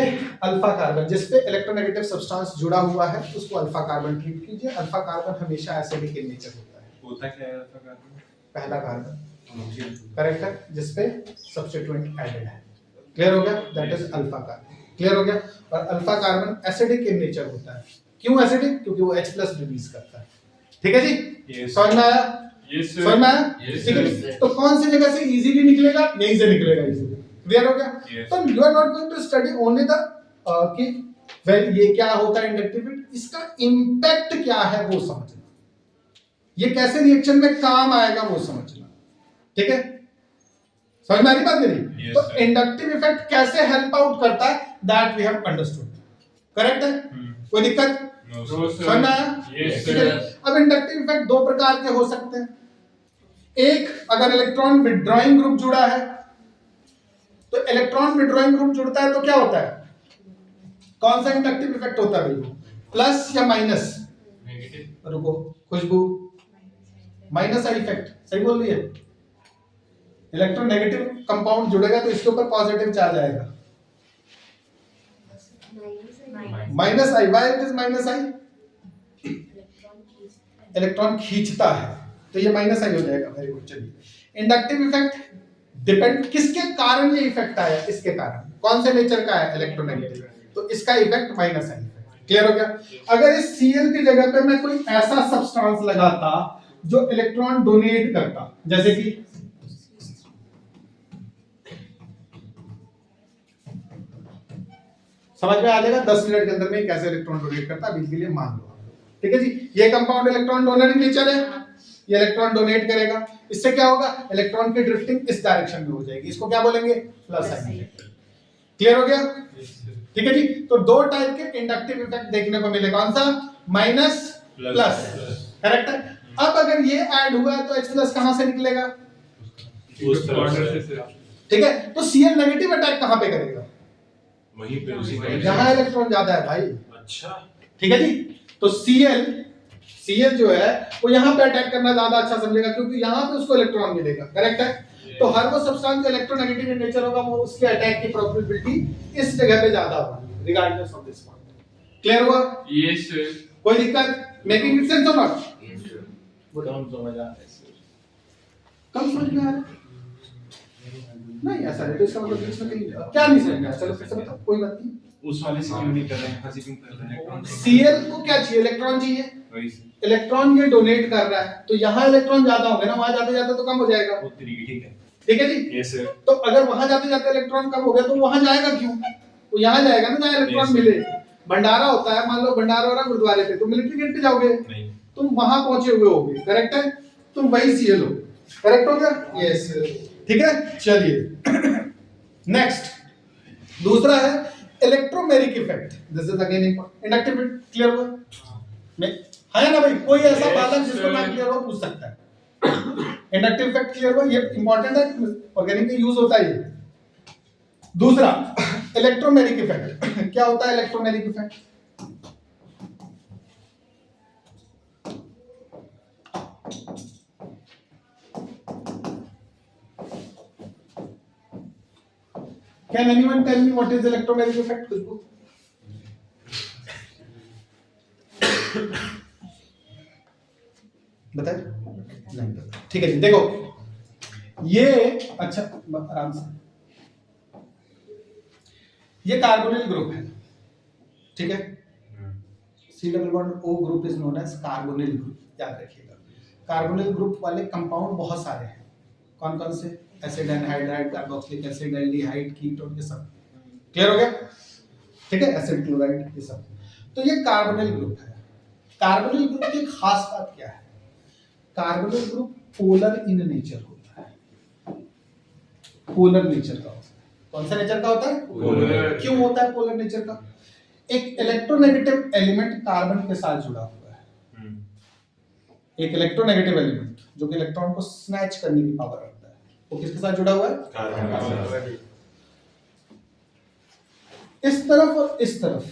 अल्फा कार्बन जिस पे इलेक्ट्रोनेगेटिव सब्सटेंस जुड़ा हुआ है उसको अल्फा कार्बन ट्रीट कीजिए। अल्फा कार्बन हमेशा एसिडिक इन नेचर होता है। होता क्या है अल्फा कार्बन? पहला कार्बन, करेक्ट है, जिस पे सब्स्टिट्यूएंट एडेड है। क्लियर हो गया? That is alpha carbon. Clear हो गया? और alpha carbon acidic in nature होता है। क्यों एसिडिक? क्योंकि वो H+ रिलीज करता है। ठीक है जी? Yes. समझ में आया? Yes, sir. समझ में आया? Yes, ठीक है। sir. तो कौन सी जगह से इजीली निकलेगा? यहीं से निकलेगा इजीली। क्लियर हो गया? Yes. तो you are not going to study only the कि वेल ये क्या होता है इंडक्टिविटी, इसका इंपैक्ट क्या है वो समझना, ये कैसे रिएक्शन में काम आएगा वो समझना। ठीक है? समझ में आ रही बात मेरी? Yes, तो sir. इंडक्टिव इफेक्ट कैसे हेल्प आउट करता है that we have understood. Correct है? कोई दिक्कत? No, sir. समझ में आया? Yes, ठीक है। sir. अब इंडक्टिव इफेक्ट दो प्रकार के हो सकते हैं। एक, अगर इलेक्ट्रॉन विथड्रॉइंग ग्रुप जुड़ा है तो इलेक्ट्रॉन विथड्रॉइंग ग्रुप जुड़ता है तो क्या होता है, कौन सा इंडक्टिव इफेक्ट होता है भाई, प्लस या माइनस? Negative. रुको, खुशबू, माइनस का इफेक्ट सही बोल रही है। इलेक्ट्रोनेगेटिव कंपाउंड जुड़ेगा तो इसके ऊपर पॉजिटिव चार्ज आएगा। Minus I, why it is minus I, electron खींचता है तो ये माइनस आई हो जाएगा। Very good. चलिए इंडक्टिव इफेक्ट डिपेंड किसके कारण ये इफेक्ट आया, इसके कारण। कौन से नेचर का है, इलेक्ट्रोनेगेटिव, तो इसका इफेक्ट माइनस आई। क्लियर हो गया। अगर इस Cl की जगह पे मैं कोई ऐसा सब्सटेंस लगाता जो इलेक्ट्रॉन डोनेट करता, जैसे कि समझ में आ जाएगा 10 मिनट के अंदर में कैसे इलेक्ट्रॉन डोनेट करता है, अभी के लिए मान लो। ठीक है जी, ये compound electron donor in nature है, ये इलेक्ट्रॉन डोनेट करेगा। इससे क्या होगा, इलेक्ट्रॉन की ड्रिफ्टिंग इस डायरेक्शन में हो जाएगी, इसको क्या बोलेंगे, प्लस साइन। क्लियर हो गया। ठीक है जी, तो दो टाइप के इंडक्टिव इफेक्ट देखने को मिले, कौन सा, माइनस प्लस, करेक्ट है। अब अगर ये ऐड हुआ है तो H प्लस कहां से निकलेगा, उस तरफ से। ठीक है। तो Cl नेगेटिव अटैक कहां पे करेगा, वहीं पे उसी जहां इलेक्ट्रॉन ज्यादा है भाई। अच्छा ठीक है जी, तो Cl जो है वो यहाँ पे अटैक करना ज्यादा अच्छा समझेगा, क्योंकि यहाँ पे उसको इलेक्ट्रॉन मिलेगा, करेक्ट है। तो हर वो सब्सटेंस जो इलेक्ट्रोनेगेटिव इन नेचर होगा वो उसके अटैक की प्रोबेबिलिटी इस जगह पे ज्यादा होगी, regardless of this point. Clear हुआ, यस सर। कोई दिक्कत, मेकिंग इट सेंस और नॉट, कम समझ आ रहा है सर। कम समझ में आ रहा है, नहीं ऐसा नहीं, तो इसका मतलब बीच में कहीं क्या नहीं समझ में आया, चलो फिर से बताओ, कोई बात नहीं। उस वाले से क्यों नहीं कर रहे हैं, हंसी क्यों कर रहे हैं? Cl को क्या चाहिए, इलेक्ट्रॉन चाहिए, वही से इलेक्ट्रॉन ये डोनेट कर रहा है, तो यहाँ इलेक्ट्रॉन ज्यादा होंगे ना, वहां जाते जाते तो कम हो जाएगा। वो तरीके ठीक है। ठीक है जी, यस सर। तो अगर वहां जाते जाते इलेक्ट्रॉन कम हो गया तो वहां जाएगा क्यों, तो यहाँ जाएगा ना जहाँ इलेक्ट्रॉन मिले। भंडारा होता है, मान लो भंडारा हो रहा है गुरुद्वारे पे, तो मिलिट्री गेट पे जाओगे, नहीं तुम वहां पहुंचे हुए होगे, करेक्ट है, तुम वही Cl हो, करेक्ट हो गया, यस। ठीक है, चलिए नेक्स्ट दूसरा है electromeric effect, this is again inductive. Clear हुआ, है ना भाई, कोई ऐसा बालक जिसको ना क्लियर हो पूछ सकता है। इंडक्टिव इफेक्ट क्लियर हुआ, ये इंपॉर्टेंट है, ऑर्गेनिक में यूज होता है ये। दूसरा इलेक्ट्रोमेरिक इफेक्ट, क्या होता है electromeric effect, Can anyone tell me what is electromagnetic effect? खुशबू, बताए, नहीं पता। ठीक है जी, देखो ये अच्छा आराम से, ये कार्बोनिल ग्रुप है, ठीक है। C double bond O group is known as carbonyl group, याद रखिएगा। कार्बोनिल ग्रुप वाले कंपाउंड बहुत सारे हैं, कौन कौन से, acid anhydride, carboxylic acid, aldehyde, ketone, ये सब। क्लियर हो गया, ठीक है, एसिड क्लोराइड, ये सब। तो ये कार्बोनिल ग्रुप है। कार्बोनिल ग्रुप की खास बात क्या है, carbonyl group polar in nature होता है, पोलर नेचर का होता है। कौन सा नेचर का होता है, पोलर। क्यों होता है पोलर नेचर का, एक इलेक्ट्रोनेगेटिव एलिमेंट कार्बन के साथ जुड़ा हुआ है, एक इलेक्ट्रोनेगेटिव एलिमेंट जो कि इलेक्ट्रॉन को स्नैच करने की पावर रखता है, वो किसके साथ जुड़ा हुआ है, कार्बन। इस तरफ और इस तरफ।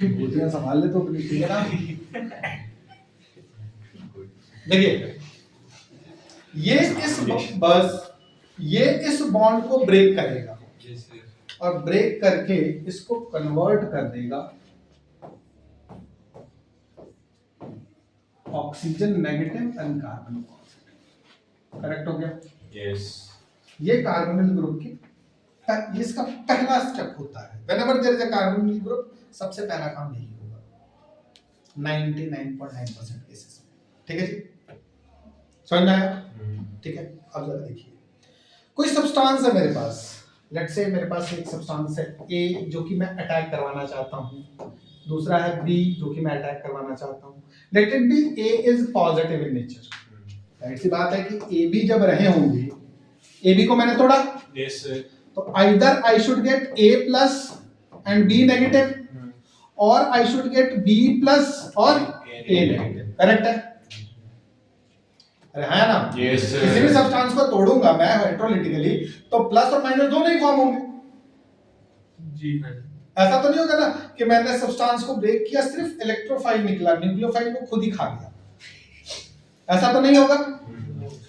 गोटियां संभाल ले तो अपनी, ठीक है ना। देखिए ये इस बॉन्ड को ब्रेक करेगा और ब्रेक करके इसको कन्वर्ट कर देगा oxygen negative and carbon positive, correct हो गया। यस ये कार्बोनिल ग्रुप की ये इसका पहला स्टेप होता है। Whenever there is a carbonyl group, सबसे पहला काम यही होगा 99.9% केसेस में, ठीक है जी, समझ में आया, ठीक है। अब जरा देखिए, कोई सब्सटेंस है मेरे पास, लेट्स से मेरे पास एक सब्सटेंस है A जो कि मैं अटैक करवाना चाहता हूँ, दूसरा है B जो कि मैं अटैक करवाना चाहता हूँ। Let it be A is positive in nature, right सी बात है कि A B जब रहे होंगे, A B को मैंने तोड़ा, यस तो either I should get A plus and B negative, और I should get B plus और A नेगेटिव, करेक्ट है, अरे है ना। यस किसी भी सब्सटेंस को तोड़ूंगा मैं इलेक्ट्रोलिटिकली तो प्लस और माइनस दोनों ही फॉर्म होंगे। जी हाँ। ऐसा तो नहीं होगा ना कि मैंने सब्सटेंस को ब्रेक किया, सिर्फ इलेक्ट्रोफाइल निकला, न्यूक्लियोफाइल को खुद ही खा गया, ऐसा तो नहीं होगा।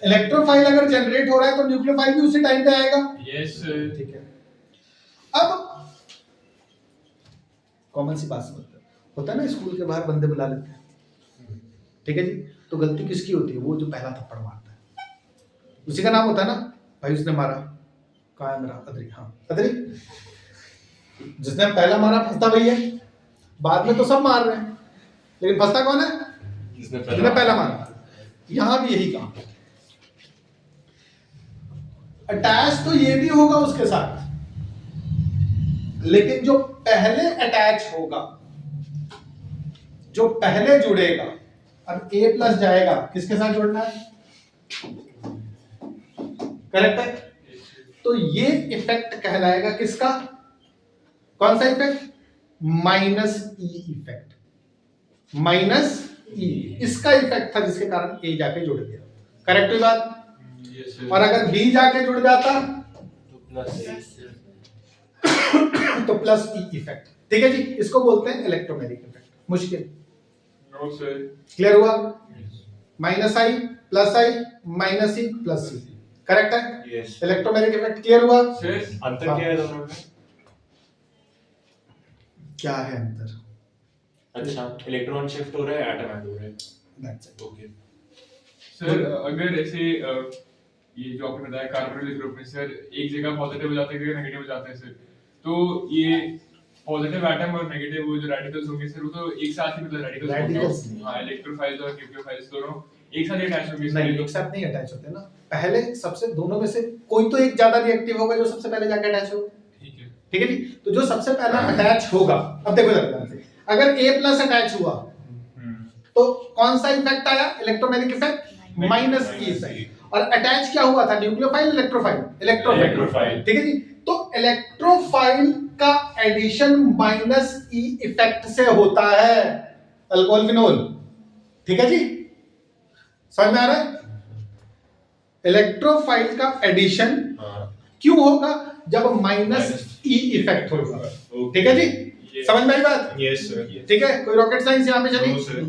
इलेक्ट्रोफाइल अगर जनरेट हो रहा है तो न्यूक्लियोफाइल भी उसी टाइम पे आएगा। Yes sir. ठीक है। अब कॉमन सी बात समझते हैं, होता है ना स्कूल के बाहर बंदे बुला लेते हैं, ठीक है जी, तो गलती किसकी होती है? वो जो पहला थप्पड़ मारता है उसी का नाम होता है ना, भाई उसने मारा, कहाँ है मेरा अदरी? हाँ अदरी, जिसने पहला मारा फंसता वही है, बाद में तो सब मार रहे हैं लेकिन फंसता कौन है? जिसने जिसने पहला मारा। यहां भी यही काम। अटैच तो ये भी होगा उसके साथ, लेकिन जो पहले अटैच होगा, जो पहले जुड़ेगा, अब A प्लस जाएगा, किसके साथ जुड़ना है? करेक्ट है। तो ये इफेक्ट कहलाएगा किसका? कौन सा effect? Minus E effect. Minus E इसका इफेक्ट था जिसके कारण A जाके जुड़ गया। करेक्ट हुई बात? Yes sir. और अगर B जाके जुड़ जाता तो प्लस ई इफेक्ट। ठीक है जी, इसको बोलते हैं इलेक्ट्रोमैग्नेटिक इफेक्ट। मुश्किल? No sir. क्लियर हुआ? Minus I plus I minus E plus E, correct है? यस। इलेक्ट्रोमैग्नेटिक इफेक्ट क्लियर हुआ? सर अंतर क्या है दोनों में? क्या है अंतर? अच्छा, इलेक्ट्रॉन शिफ्ट हो रहा है, एटम ऐड हो रहा है। That's it. ओके। सर अगर ऐसे ये जो आपने बताया कार्बोनिल ग्रुप में सर एक जगह पॉजिटिव हो जाते हैं, एक जगह नेगेटिव हो जाते हैं सर, तो ये पॉजिटिव एटम और नेगेटिव वो जो रेडिकल्स होंगे सर, वो तो एक साथ ही मतलब Radicals रेडिकल्स नहीं। हाँ, इलेक्ट्रोफाइल्स और न्यूक्लियोफाइल्स दोनों एक साथ अटैच होंगे सर। नहीं, एक साथ नहीं अटैच होते ना, पहले सबसे दोनों में से कोई तो एक ज्यादा रिएक्टिव होगा जो सबसे पहले जाके अटैच होगा। ठीक है। ठीक है जी, तो जो सबसे पहला अटैच होगा, अब देखो जरा ध्यान से, अगर A प्लस अटैच हुआ तो कौन सा इफेक्ट आया? Electromagnetic effect, minus E effect. और अटैच क्या हुआ था? Nucleophile electrophile? इलेक्ट्रोफाइल। ठीक है जी, तो इलेक्ट्रोफाइल का एडिशन माइनस ई इफेक्ट से होता है, अल्कोहल फिनोल। ठीक है जी, समझ में आ रहा है? इलेक्ट्रोफाइल का एडिशन क्यों होगा? जब माइनस ई इफेक्ट होगा। ठीक है जी, समझ में आई बात? Yes sir. ठीक है, कोई रॉकेट साइंस यहाँ पे No, चली? sir.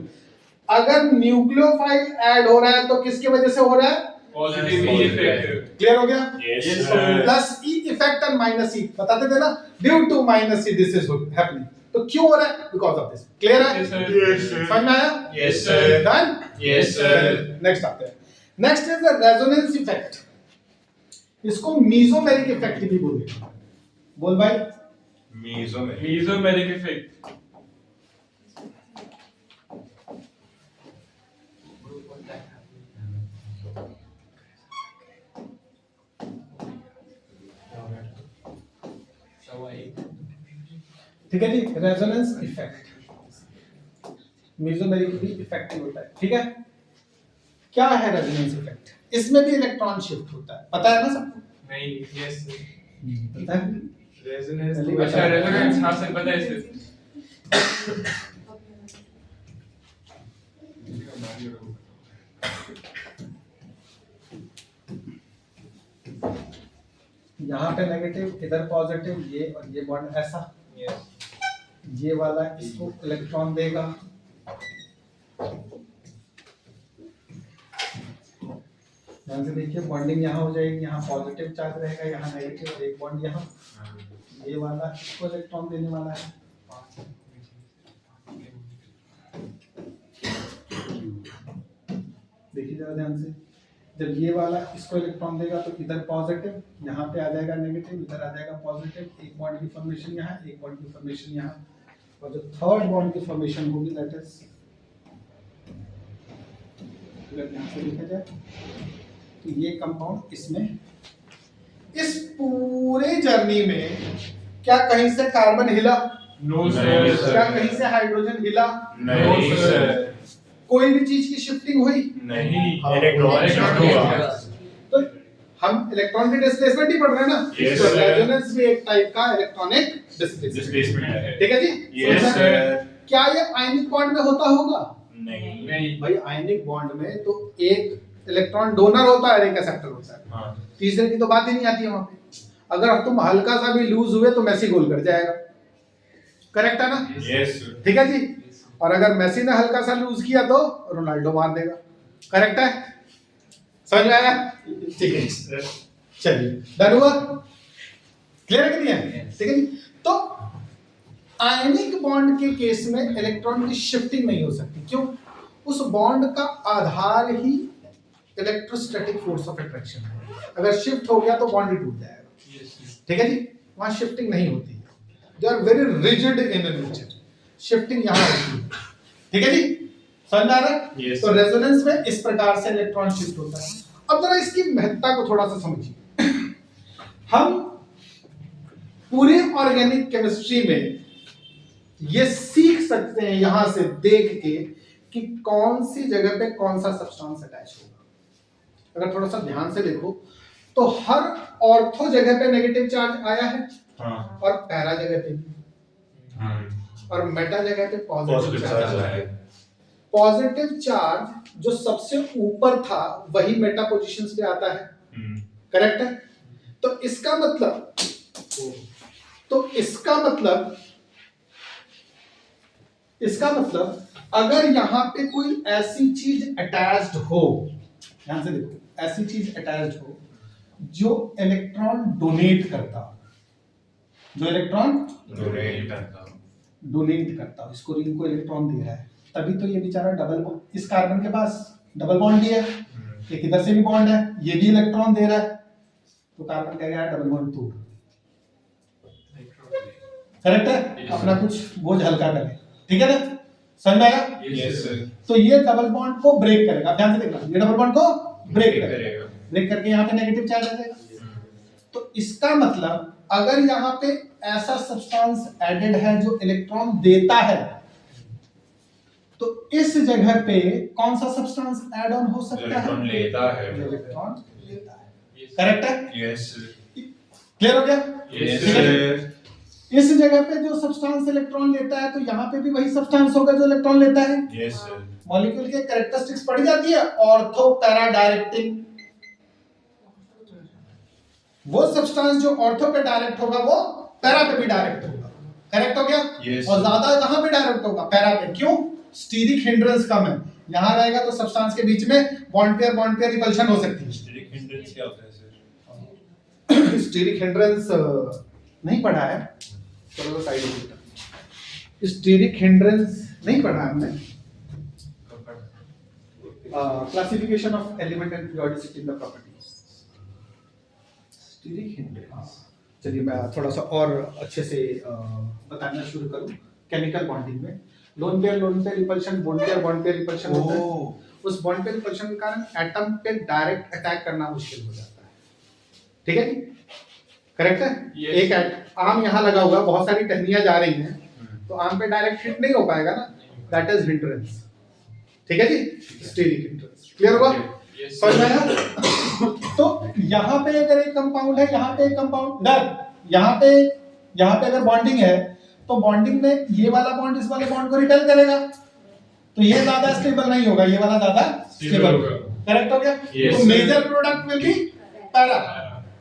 अगर न्यूक्लियोफाइल ऐड हो रहा है तो किसकी वजह से हो रहा है? Positive E effect. क्लियर हो गया? Yes Yes, sir. Plus E effect and minus E बताते थे ना, due to minus E this is happening. तो क्यों हो रहा है? Because of this. क्लियर है? Yes, sir. Yes, sir. समझ में आया? Yes, sir. Done? Yes, sir. Next आते हैं। Next is the resonance effect. इसको मीजोमेरिक इफेक्ट भी बोलते हैं। बोल भाई। Mesomeric effect. ठीक है जी, रेजोनेंस इफेक्ट मीजोमेरिक भी इफेक्टिव होता है। ठीक है, क्या है रेजोनेंस इफेक्ट? इसमें भी इलेक्ट्रॉन शिफ्ट होता है, पता है ना सबको? नहीं यस सर। पता है? रेजोनेंस अच्छा रेजोनेंस हाँ सर पता है सर। यहाँ पे नेगेटिव, इधर पॉजिटिव, ये और ये बॉन्ड ऐसा, ये वाला इसको इलेक्ट्रॉन देगा, ध्यान से देखिए, बॉन्डिंग यहाँ हो जाएगी, यहाँ पॉजिटिव चार्ज रहेगा, यहाँ नेगेटिव, और एक बॉन्ड यहाँ, ये वाला इसको इलेक्ट्रॉन देने वाला है। देखिए जरा ध्यान से, जब ये वाला इसको इलेक्ट्रॉन देगा तो इधर पॉजिटिव, यहाँ पे आ जाएगा नेगेटिव, इधर आ जाएगा पॉजिटिव, एक बॉन्ड की फॉर्मेशन यहाँ, एक बॉन्ड की फॉर्मेशन यहाँ, और जो थर्ड बॉन्ड की फॉर्मेशन होगी दैट इज, अगर यहाँ से देखा जाए तो ये कंपाउंड इसमें, इस पूरे जर्नी में क्या कहीं से कार्बन हिला? नो नहीं, सर। क्या कहीं से हाइड्रोजन हिला? नहीं सर। कोई भी चीज की शिफ्टिंग हुई? नहीं। हाँ। इलेक्ट्रॉन शिफ्ट हुआ। तो हम इलेक्ट्रॉन की डिस्प्लेसमेंट ही पढ़ रहे हैं ना, Yes, तो sir. रेजोनेंस भी एक टाइप का इलेक्ट्रॉनिक डिस्प्लेसमेंट। डिस्प्लेसमेंट है। ठीक है जी? यस समझा? सर। क्या ये आयनिक बॉन्ड में होता होगा? नहीं। नहीं भाई आयनिक बॉन्ड में तो एक इलेक्ट्रॉन डोनर होता है, एक एक्सेप्टर होता है, हाँ। तीसरे की तो बात ही नहीं आती है वहां पे। अगर तुम हल्का सा भी लूज हुए तो मेसी गोल कर जाएगा, करेक्ट है ना? Yes sir. ठीक है जी, और अगर मेसी ने हल्का सा लूज किया तो रोनाल्डो मार देगा। करेक्ट है, समझ में आया? ठीक है, चलिए डन हुआ, क्लियर है कि नहीं है? ठीक है जी। तो आयनिक बॉन्ड के केस में इलेक्ट्रॉन की शिफ्टिंग नहीं हो सकती, क्यों? उस बॉन्ड का आधार ही इलेक्ट्रोस्टैटिक फोर्स ऑफ अट्रैक्शन है। अगर शिफ्ट हो गया तो बॉन्ड ही टूट जाएगा, ठीक है जी। वहां शिफ्टिंग नहीं होती, they are very rigid in nature, shifting यहां होती है, ठीक है जी, समझ में आ रहा है? Yes, तो रेजोनेंस में इस प्रकार से इलेक्ट्रॉन शिफ्ट होता है। अब जरा इसकी महत्ता को थोड़ा सा समझिए। हम पूरे ऑर्गेनिक केमिस्ट्री में ये सीख सकते हैं यहां से देख के कि कौन सी जगह पे कौन सा सब्सटेंस अटैच होगा। अगर थोड़ा सा ध्यान से देखो तो हर ऑर्थो जगह पे नेगेटिव चार्ज आया है, हाँ, और पैरा जगह पे भी, और मेटा जगह पे पॉजिटिव पॉजिटिव चार्ज चार्ज आया है। है। पॉजिटिव चार्ज जो सबसे ऊपर था वही मेटा पोजीशंस पे आता है, करेक्ट है? तो इसका मतलब अगर यहां पे कोई ऐसी चीज अटैच्ड हो, ध्यान से देखो, ऐसी चीज अटैच्ड हो जो इलेक्ट्रॉन डोनेट करता हो, डोनेट करता हो, इसको रिंग को इलेक्ट्रॉन दे रहा है, तभी तो ये बेचारा डबल, इस कार्बन के पास डबल बॉन्ड भी है, एक इधर से भी बॉन्ड है, ये भी इलेक्ट्रॉन दे रहा है, तो कार्बन कह गया डबल बॉन्ड तोड़, करेक्ट है? अपना कुछ बोझ हल्का करे, ठीक है ना? समझ में आया? Yes sir. तो ये डबल बॉन्ड को ब्रेक करेगा, ध्यान से देखना, ये डबल बॉन्ड को ब्रेक करेगा, ब्रेक करके यहाँ पे नेगेटिव चार्ज आ जाएगा। तो इसका मतलब अगर यहाँ पे ऐसा सब्सटेंस एडेड है जो इलेक्ट्रॉन देता है, तो इस जगह पे कौन सा सब्सटेंस ऐड ऑन हो सकता इलेक्ट्रॉन है? लेता है। इलेक्ट्रॉन लेता है, करेक्ट है? यस क्लियर हो गया? यस ठीक है? सर। इस जगह पे जो सब्सटेंस इलेक्ट्रॉन लेता है, तो यहाँ पे भी वही सब्सटेंस होगा जो इलेक्ट्रॉन लेता है। Yes sir. मॉलिक्यूल के कैरेक्टरिस्टिक्स पढ़ी जाती है, ऑर्थो पैरा डायरेक्टिंग। वो सब्सटेंस जो ऑर्थो पे डायरेक्ट होगा वो पैरा पे भी डायरेक्ट होगा, करेक्ट हो गया? Yes. और ज्यादा कहां पे डायरेक्ट होगा? पैरा पे। क्यों? स्टीरिक हिंड्रेंस कम है, यहां रहेगा तो सब्सटेंस के बीच में बॉन्ड पेयर रिपल्शन हो सकती है। स्टेरिक हिंड्रेंस क्या होता है सर? स्टीरिक हिंड्रेंस नहीं पढ़ा है, चलो साइड में। स्टीरिक हिंड्रेंस नहीं पढ़ा हमने। Classification of element and periodicity in the properties. Steric hindrance, चलिए मैं थोड़ा सा और अच्छे से बताना शुरू करूं। केमिकल बॉन्डिंग में lone pair repulsion, bond pair repulsion होता है। उस बॉन्ड पेयर रिपल्शन के कारण एटम पे डायरेक्ट अटैक करना मुश्किल हो जाता है, ठीक है जी? करेक्ट है? Yes. एक आम यहाँ लगा हुआ, बहुत सारी टहनियां जा रही हैं, तो आम पे डायरेक्ट हिट नहीं हो पाएगा ना, दैट इज हिंड्रेंस, ठीक है जी? स्टीरिक हिंड्रेंस, क्लियर होगा? Yes, समझ में आया? तो यहाँ पे अगर एक कंपाउंड है, यहाँ पे एक कंपाउंड, यहाँ पे अगर बॉन्डिंग है, तो बॉन्डिंग में ये वाला बॉन्ड इस वाले बॉन्ड को रिपेल करेगा, तो ये ज्यादा स्टेबल नहीं होगा, ये वाला ज्यादा स्टेबल होगा, करेक्ट हो गया? Yes, तो sir. Major product will be para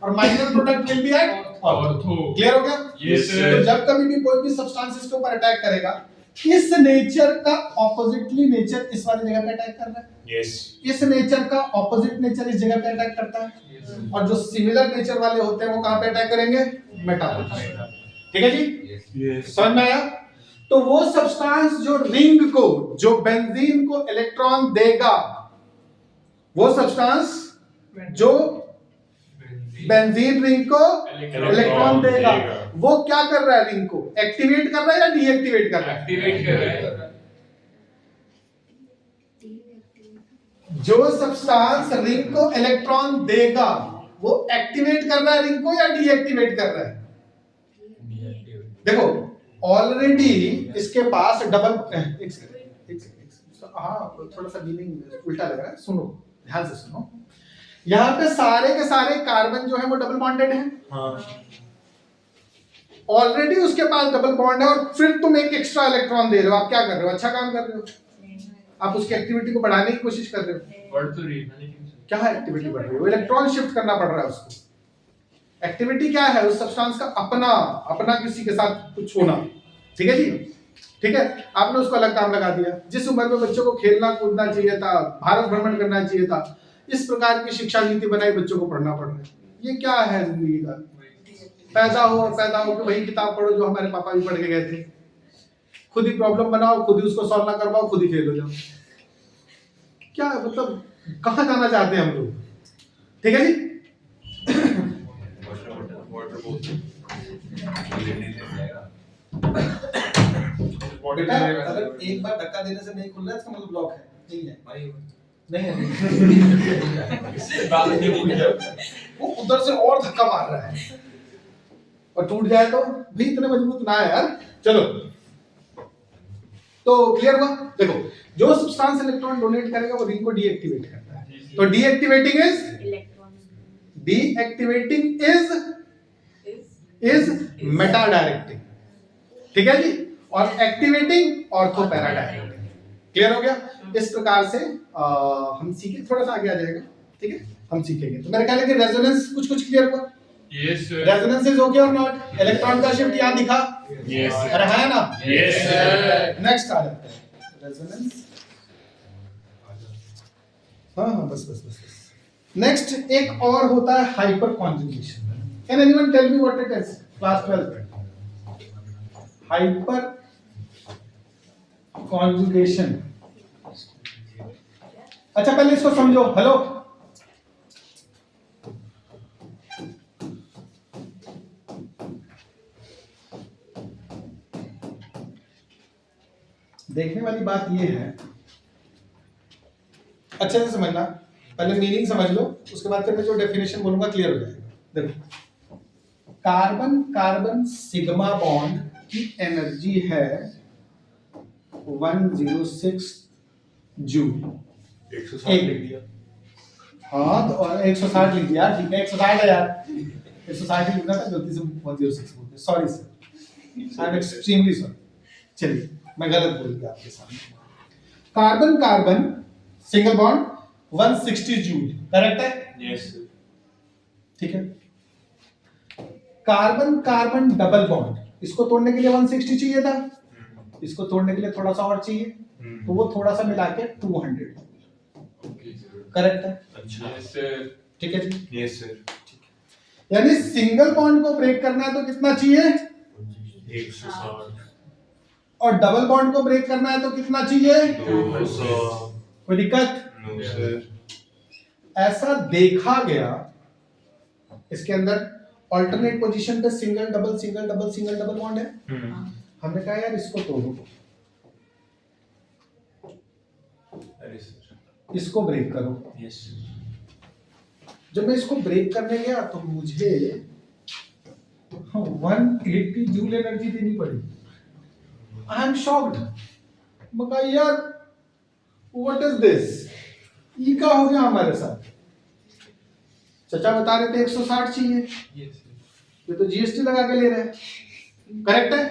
और minor product will be at ortho, clear हो गया? Yes, sir. तो जब कभी भी कोई भी सब्सटेंस इसके ऊपर अटैक करेगा, इस नेचर का ऑपोजिटली नेचर इस वाली जगह पे अटैक कर रहा है, यस। इस नेचर का ऑपोजिट नेचर इस जगह पे अटैक करता है, और जो सिमिलर नेचर वाले होते हैं वो कहां पे अटैक करेंगे? मेटा पोजीशन, ठीक है जी? यस। समझ में आया? तो वो सब्सटेंस जो रिंग को, जो बेंजीन को इलेक्ट्रॉन देगा, वो सब्सटेंस जो बेंजीन रिंग को इलेक्ट्रॉन देगा, वो क्या कर रहा है? रिंग को एक्टिवेट कर रहा है या डीएक्टिवेट कर रहा है? एक्टिवेट कर रहा है। जो सब्सटेंस रिंग को इलेक्ट्रॉन देगा, वो एक्टिवेट कर रहा है रिंग को या डीएक्टिवेट कर रहा है? देखो ऑलरेडी इसके पास डबल, एक सेकंड, हाँ थोड़ा सा मीनिंग उल्टा लग रहा है, सुनो ध्यान से सुनो। यहाँ पे सारे के सारे कार्बन जो है वो डबल बॉन्डेड है, हाँ। ऑलरेडी उसके पास डबल बॉन्ड है, और फिर तुम एक एक्स्ट्रा इलेक्ट्रॉन दे रहे हो। आप क्या कर रहे हो? अच्छा काम कर रहे हो, आप उसकी एक्टिविटी को बढ़ाने की कोशिश कर रहे हो। बढ़ तो रही है, क्या है एक्टिविटी बढ़ रही है? वो इलेक्ट्रॉन शिफ्ट करना पड़ रहा है उसको। एक्टिविटी क्या है? उस सब्सटेंस का अपना किसी के साथ कुछ होना, ठीक है जी? ठीक है, आपने उसको अलग काम लगा दिया। जिस उम्र में बच्चों को खेलना कूदना चाहिए था, भारत भ्रमण करना चाहिए था, इस प्रकार की शिक्षा नीति बनाई, बच्चों को पढ़ना पड़ रहा है। ये क्या है जिंदगी का? पैदा हो कि वही किताब पढ़ो जो हमारे पापा भी पढ़ के गए थे, खुद ही प्रॉब्लम बनाओ, खुद ही उसको सॉल्व ना कर पाओ, खुद ही फेल हो जाओ। क्या मतलब कहाँ जाना चाहते हैं हम लोग? ठीक है जी। बेटा अगर एक बार धक्का देने से नहीं खुल रहा है इसका मतलब ब्लॉक है, नहीं है, नहीं है, वो उधर से और धक्का मार रहा है और टूट जाए तो भी इतने मजबूत ना है यार। चलो तो क्लियर हुआ। देखो जो सब्सटेंस इलेक्ट्रॉन डोनेट करेगा वो रिंग को डीएक्टिवेट करता है। तो डीएक्टिवेटिंग इज मेटा डायरेक्टिंग, ठीक है जी, और activating ortho para directing. Clear हो गया? इस प्रकार से हम सीखे, थोड़ा सा आगे आ जाएगा, ठीक है, हम सीखेंगे। तो मेरे ख्याल है कि रेजोनेंस कुछ क्लियर हुआ। Yes sir. Resonance is okay और नॉट? इलेक्ट्रॉन का शिफ्ट यहां दिखा? Yes sir. अरे है ना? Yes sir. नेक्स्ट आ जाता है रेजोनेंस। हाँ बस। नेक्स्ट एक और होता है hyperconjugation. Can anyone tell me what it is? Class 12 hyperconjugation. अच्छा पहले इसको समझो। हेलो, देखने वाली बात यह है, अच्छे से समझना, पहले मीनिंग समझ लो, उसके बाद फिर मैं जो डेफिनेशन बोलूंगा क्लियर हो जाएगा। देखो कार्बन कार्बन सिग्मा बॉन्ड की एनर्जी है 106 जूल। 160 लिख दिया। हाँ तो और 160 लिख दिया, ठीक है 160 है यार, 160 लिखना था, गलती से 106 बोल दिया, sorry sir, I am extremely sorry. चलिए मैं गलत बोल गया आपके सामने। Carbon carbon single bond 160 joule, correct है? Yes sir. ठीक है। कार्बन कार्बन डबल बॉन्ड, इसको तोड़ने के लिए 160 चाहिए था, इसको तोड़ने के लिए थोड़ा सा और चाहिए, तो वो थोड़ा सा मिला के 200, Okay sir. करेक्ट है? अच्छा। Yes sir. ठीक है जी। Yes sir. यानी सिंगल बॉन्ड को ब्रेक करना है तो कितना चाहिए? 160। और डबल बॉन्ड को ब्रेक करना है तो कितना चाहिए? 200। कोई दिक्कत? No sir. ऐसा देखा गया इसके अंदर अल्टरनेट पोजीशन पे सिंगल डबल बॉन्ड है। हमने कहा यार इसको तोड़ो, अरे सर। इसको ब्रेक करो। Yes sir. जब मैं इसको ब्रेक करने गया तो मुझे 180 जूल एनर्जी देनी पड़ी। I am shocked. मैं कहा यार व्हाट इज दिस, ई का हो गया हमारे साथ। चचा बता रहे थे 160 चाहिए, Yes sir. ये तो जीएसटी लगा के ले रहे हैं, करेक्ट है?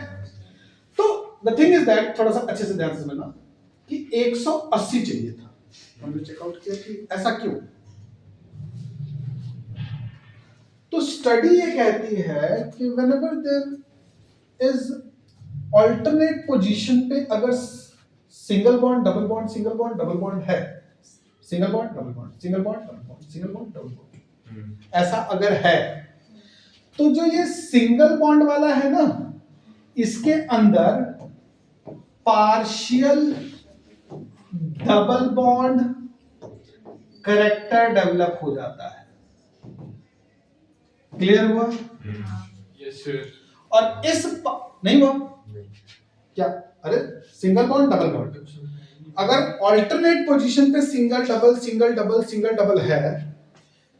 तो द थिंग इज दैट, थोड़ा सा अच्छे से ध्यान से समझना कि 180 चाहिए था। हमने चेकआउट किया कि ऐसा क्यों। तो स्टडी ये कहती है कि whenever there is alternate position पे अगर single bond double bond single bond double bond है, single bond double bond single bond double bond single bond double bond, ऐसा अगर है तो जो ये सिंगल बॉन्ड वाला है ना, इसके अंदर partial double bond character develop हो जाता है। क्लियर हुआ? Yes sir. और इस नहीं हुआ क्या? अरे सिंगल बॉन्ड डबल बॉन्ड, अगर अल्टरनेट पोजीशन पे सिंगल डबल है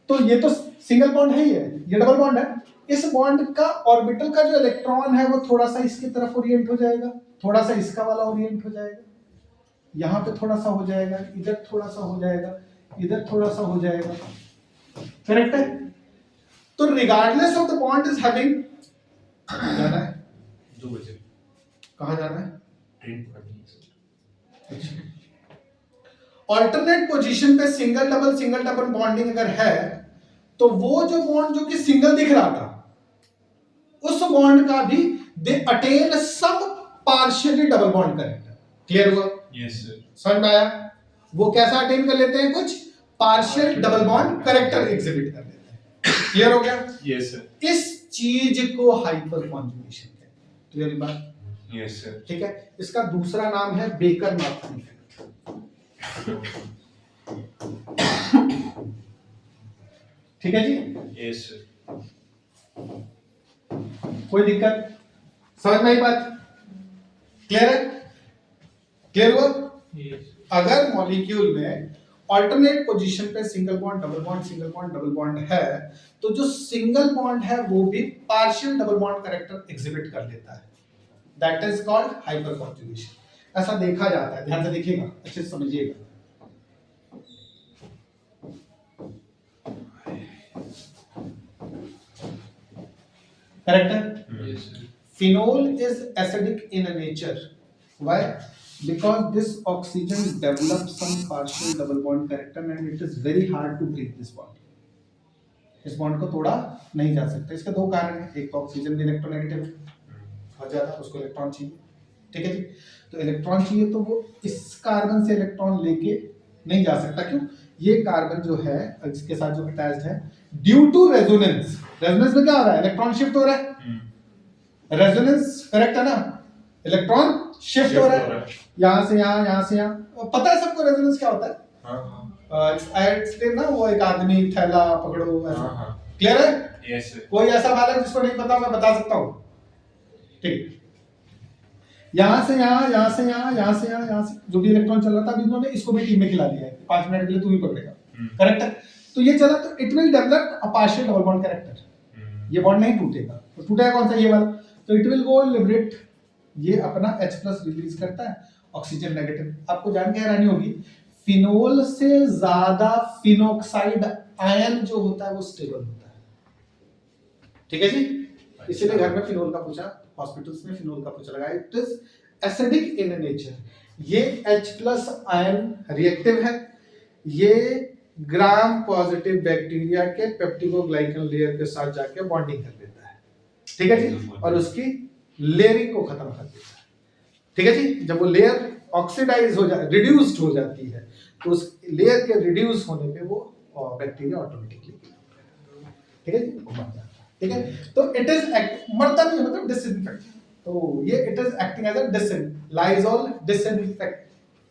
तो ये तो सिंगल बॉन्ड है ही है, ये डबल बॉन्ड है। इस बॉन्ड का ऑर्बिटल का जो इलेक्ट्रॉन है वो थोड़ा सा इसकी तरफ ओरिएंट हो जाएगा, थोड़ा सा इसका वाला ओरिएंट हो जाएगा, यहाँ पे थोड़ा सा हो जाएगा, इधर थोड़ा सा हो जाएगा, इधर थोड़ा सा हो जाएगा, करेक्ट है? तो regardless of the bond is having, जाना है 2 बजे कहाँ जाना है? ट्रेन पकड़नी है सर। ऑल्टरनेट पोजीशन पे सिंगल डबल बॉन्डिंग अगर है तो वो जो बॉन्ड जो कि सिंगल दिख रहा था उस बॉन्ड का भी they attain some partially double bond character. Clear हुआ? Yes, sir. समझ में आया? वो कैसा अटेन कर लेते हैं? कुछ partial double bond character exhibit कर लेते हैं। क्लियर हो गया? Yes, sir. इस चीज को हाइपर कॉन्जुगेशन कहते हैं। क्लियर बात? Yes, sir. ठीक है, इसका दूसरा नाम है बेकर नॉर्थन इफेक्ट। ठीक है जी, Yes, sir. कोई दिक्कत? समझ में आई बात? क्लियर है? क्लियर हुआ? अगर मॉलिक्यूल में ऑल्टरनेट पोजीशन पे single bond double bond single bond double bond है, तो जो सिंगल बॉन्ड है वो भी partial double bond character exhibit कर लेता है। That is called hyper conjugation. ऐसा देखा जाता है, ध्यान से देखिएगा, अच्छे से समझिएगा। करेक्ट है? Phenol is acidic in nature. Why? Because this oxygen develops some partial double bond character and it is very hard to break this bond. इस बॉन्ड को तोड़ा नहीं जा सकता। इसके दो कारण हैं, एक तो ऑक्सीजन भी इलेक्ट्रोनेगेटिव है, बहुत ज्यादा, उसको इलेक्ट्रॉन चाहिए। ठीक है जी, तो इलेक्ट्रॉन चाहिए तो वो इस कार्बन से इलेक्ट्रॉन लेके नहीं जा सकता। क्यों? ये कार्बन जो है इसके साथ जो अटैच्ड है, ड्यू टू रेजोनेंस, रेजोनेंस में क्या हो रहा है? इलेक्ट्रॉन शिफ्ट हो रहा है। रेजोनेंस करेक्ट है ना? इलेक्ट्रॉन शिफ्ट हो रहा है, यहाँ से यहाँ, यहाँ से यहाँ। पता है सबको रेजोनेंस क्या होता है? एक्सप्लेन ना, वो एक आदमी थैला पकड़ो ऐसा। क्लियर है? Yes, sir. कोई ऐसा बालक जिसको नहीं पता, मैं बता सकता हूँ। ठीक, यहाँ से यहाँ, यहाँ से यहाँ, यहाँ से यहाँ, यहाँ से जो भी इलेक्ट्रॉन चल रहा था, अभी इन्होंने इसको भी टीम में खिला दिया है, 5 मिनट के लिए तू ही पकड़ेगा। करेक्ट है? तो ये चला तो it will develop a partial double bond character. ये बॉन्ड नहीं टूटेगा। तो टूटेगा कौन सा? ये वाला। तो इट विल गो लिबरेट, ये अपना H+ रिलीज करता है, ऑक्सीजन नेगेटिव। आपको जान के हैरानी होगी, फिनोल से ज्यादा फिनोक्साइड आयन जो होता है वो स्टेबल होता है। ठीक है जी, इसीलिए घर में फिनोल का पूछा, हॉस्पिटल्स में फिनोल का पूछा लगा। It is acidic in nature. ये H+ आयन रिएक्टिव है, ये ग्राम पॉजिटिव बैक्टीरिया के पेप्टिडोग्लाइकन लेयर के साथ जाके बॉन्डिंग कर देता है। ठीक है जी, और उसकी लेयरिंग को खत्म कर देता है। ठीक है जी, जब वो लेयर ऑक्सीडाइज हो जाए, रिड्यूस्ड हो जाती है, तो उस लेयर के रिड्यूस होने पे वो बैक्टीरिया ऑटोमेटिकली, ठीक है जी, वो मर जाता है। ठीक है, तो इट इज मरता नहीं, मतलब डिसइंफेक्ट। तो ये it is acting as a Lysol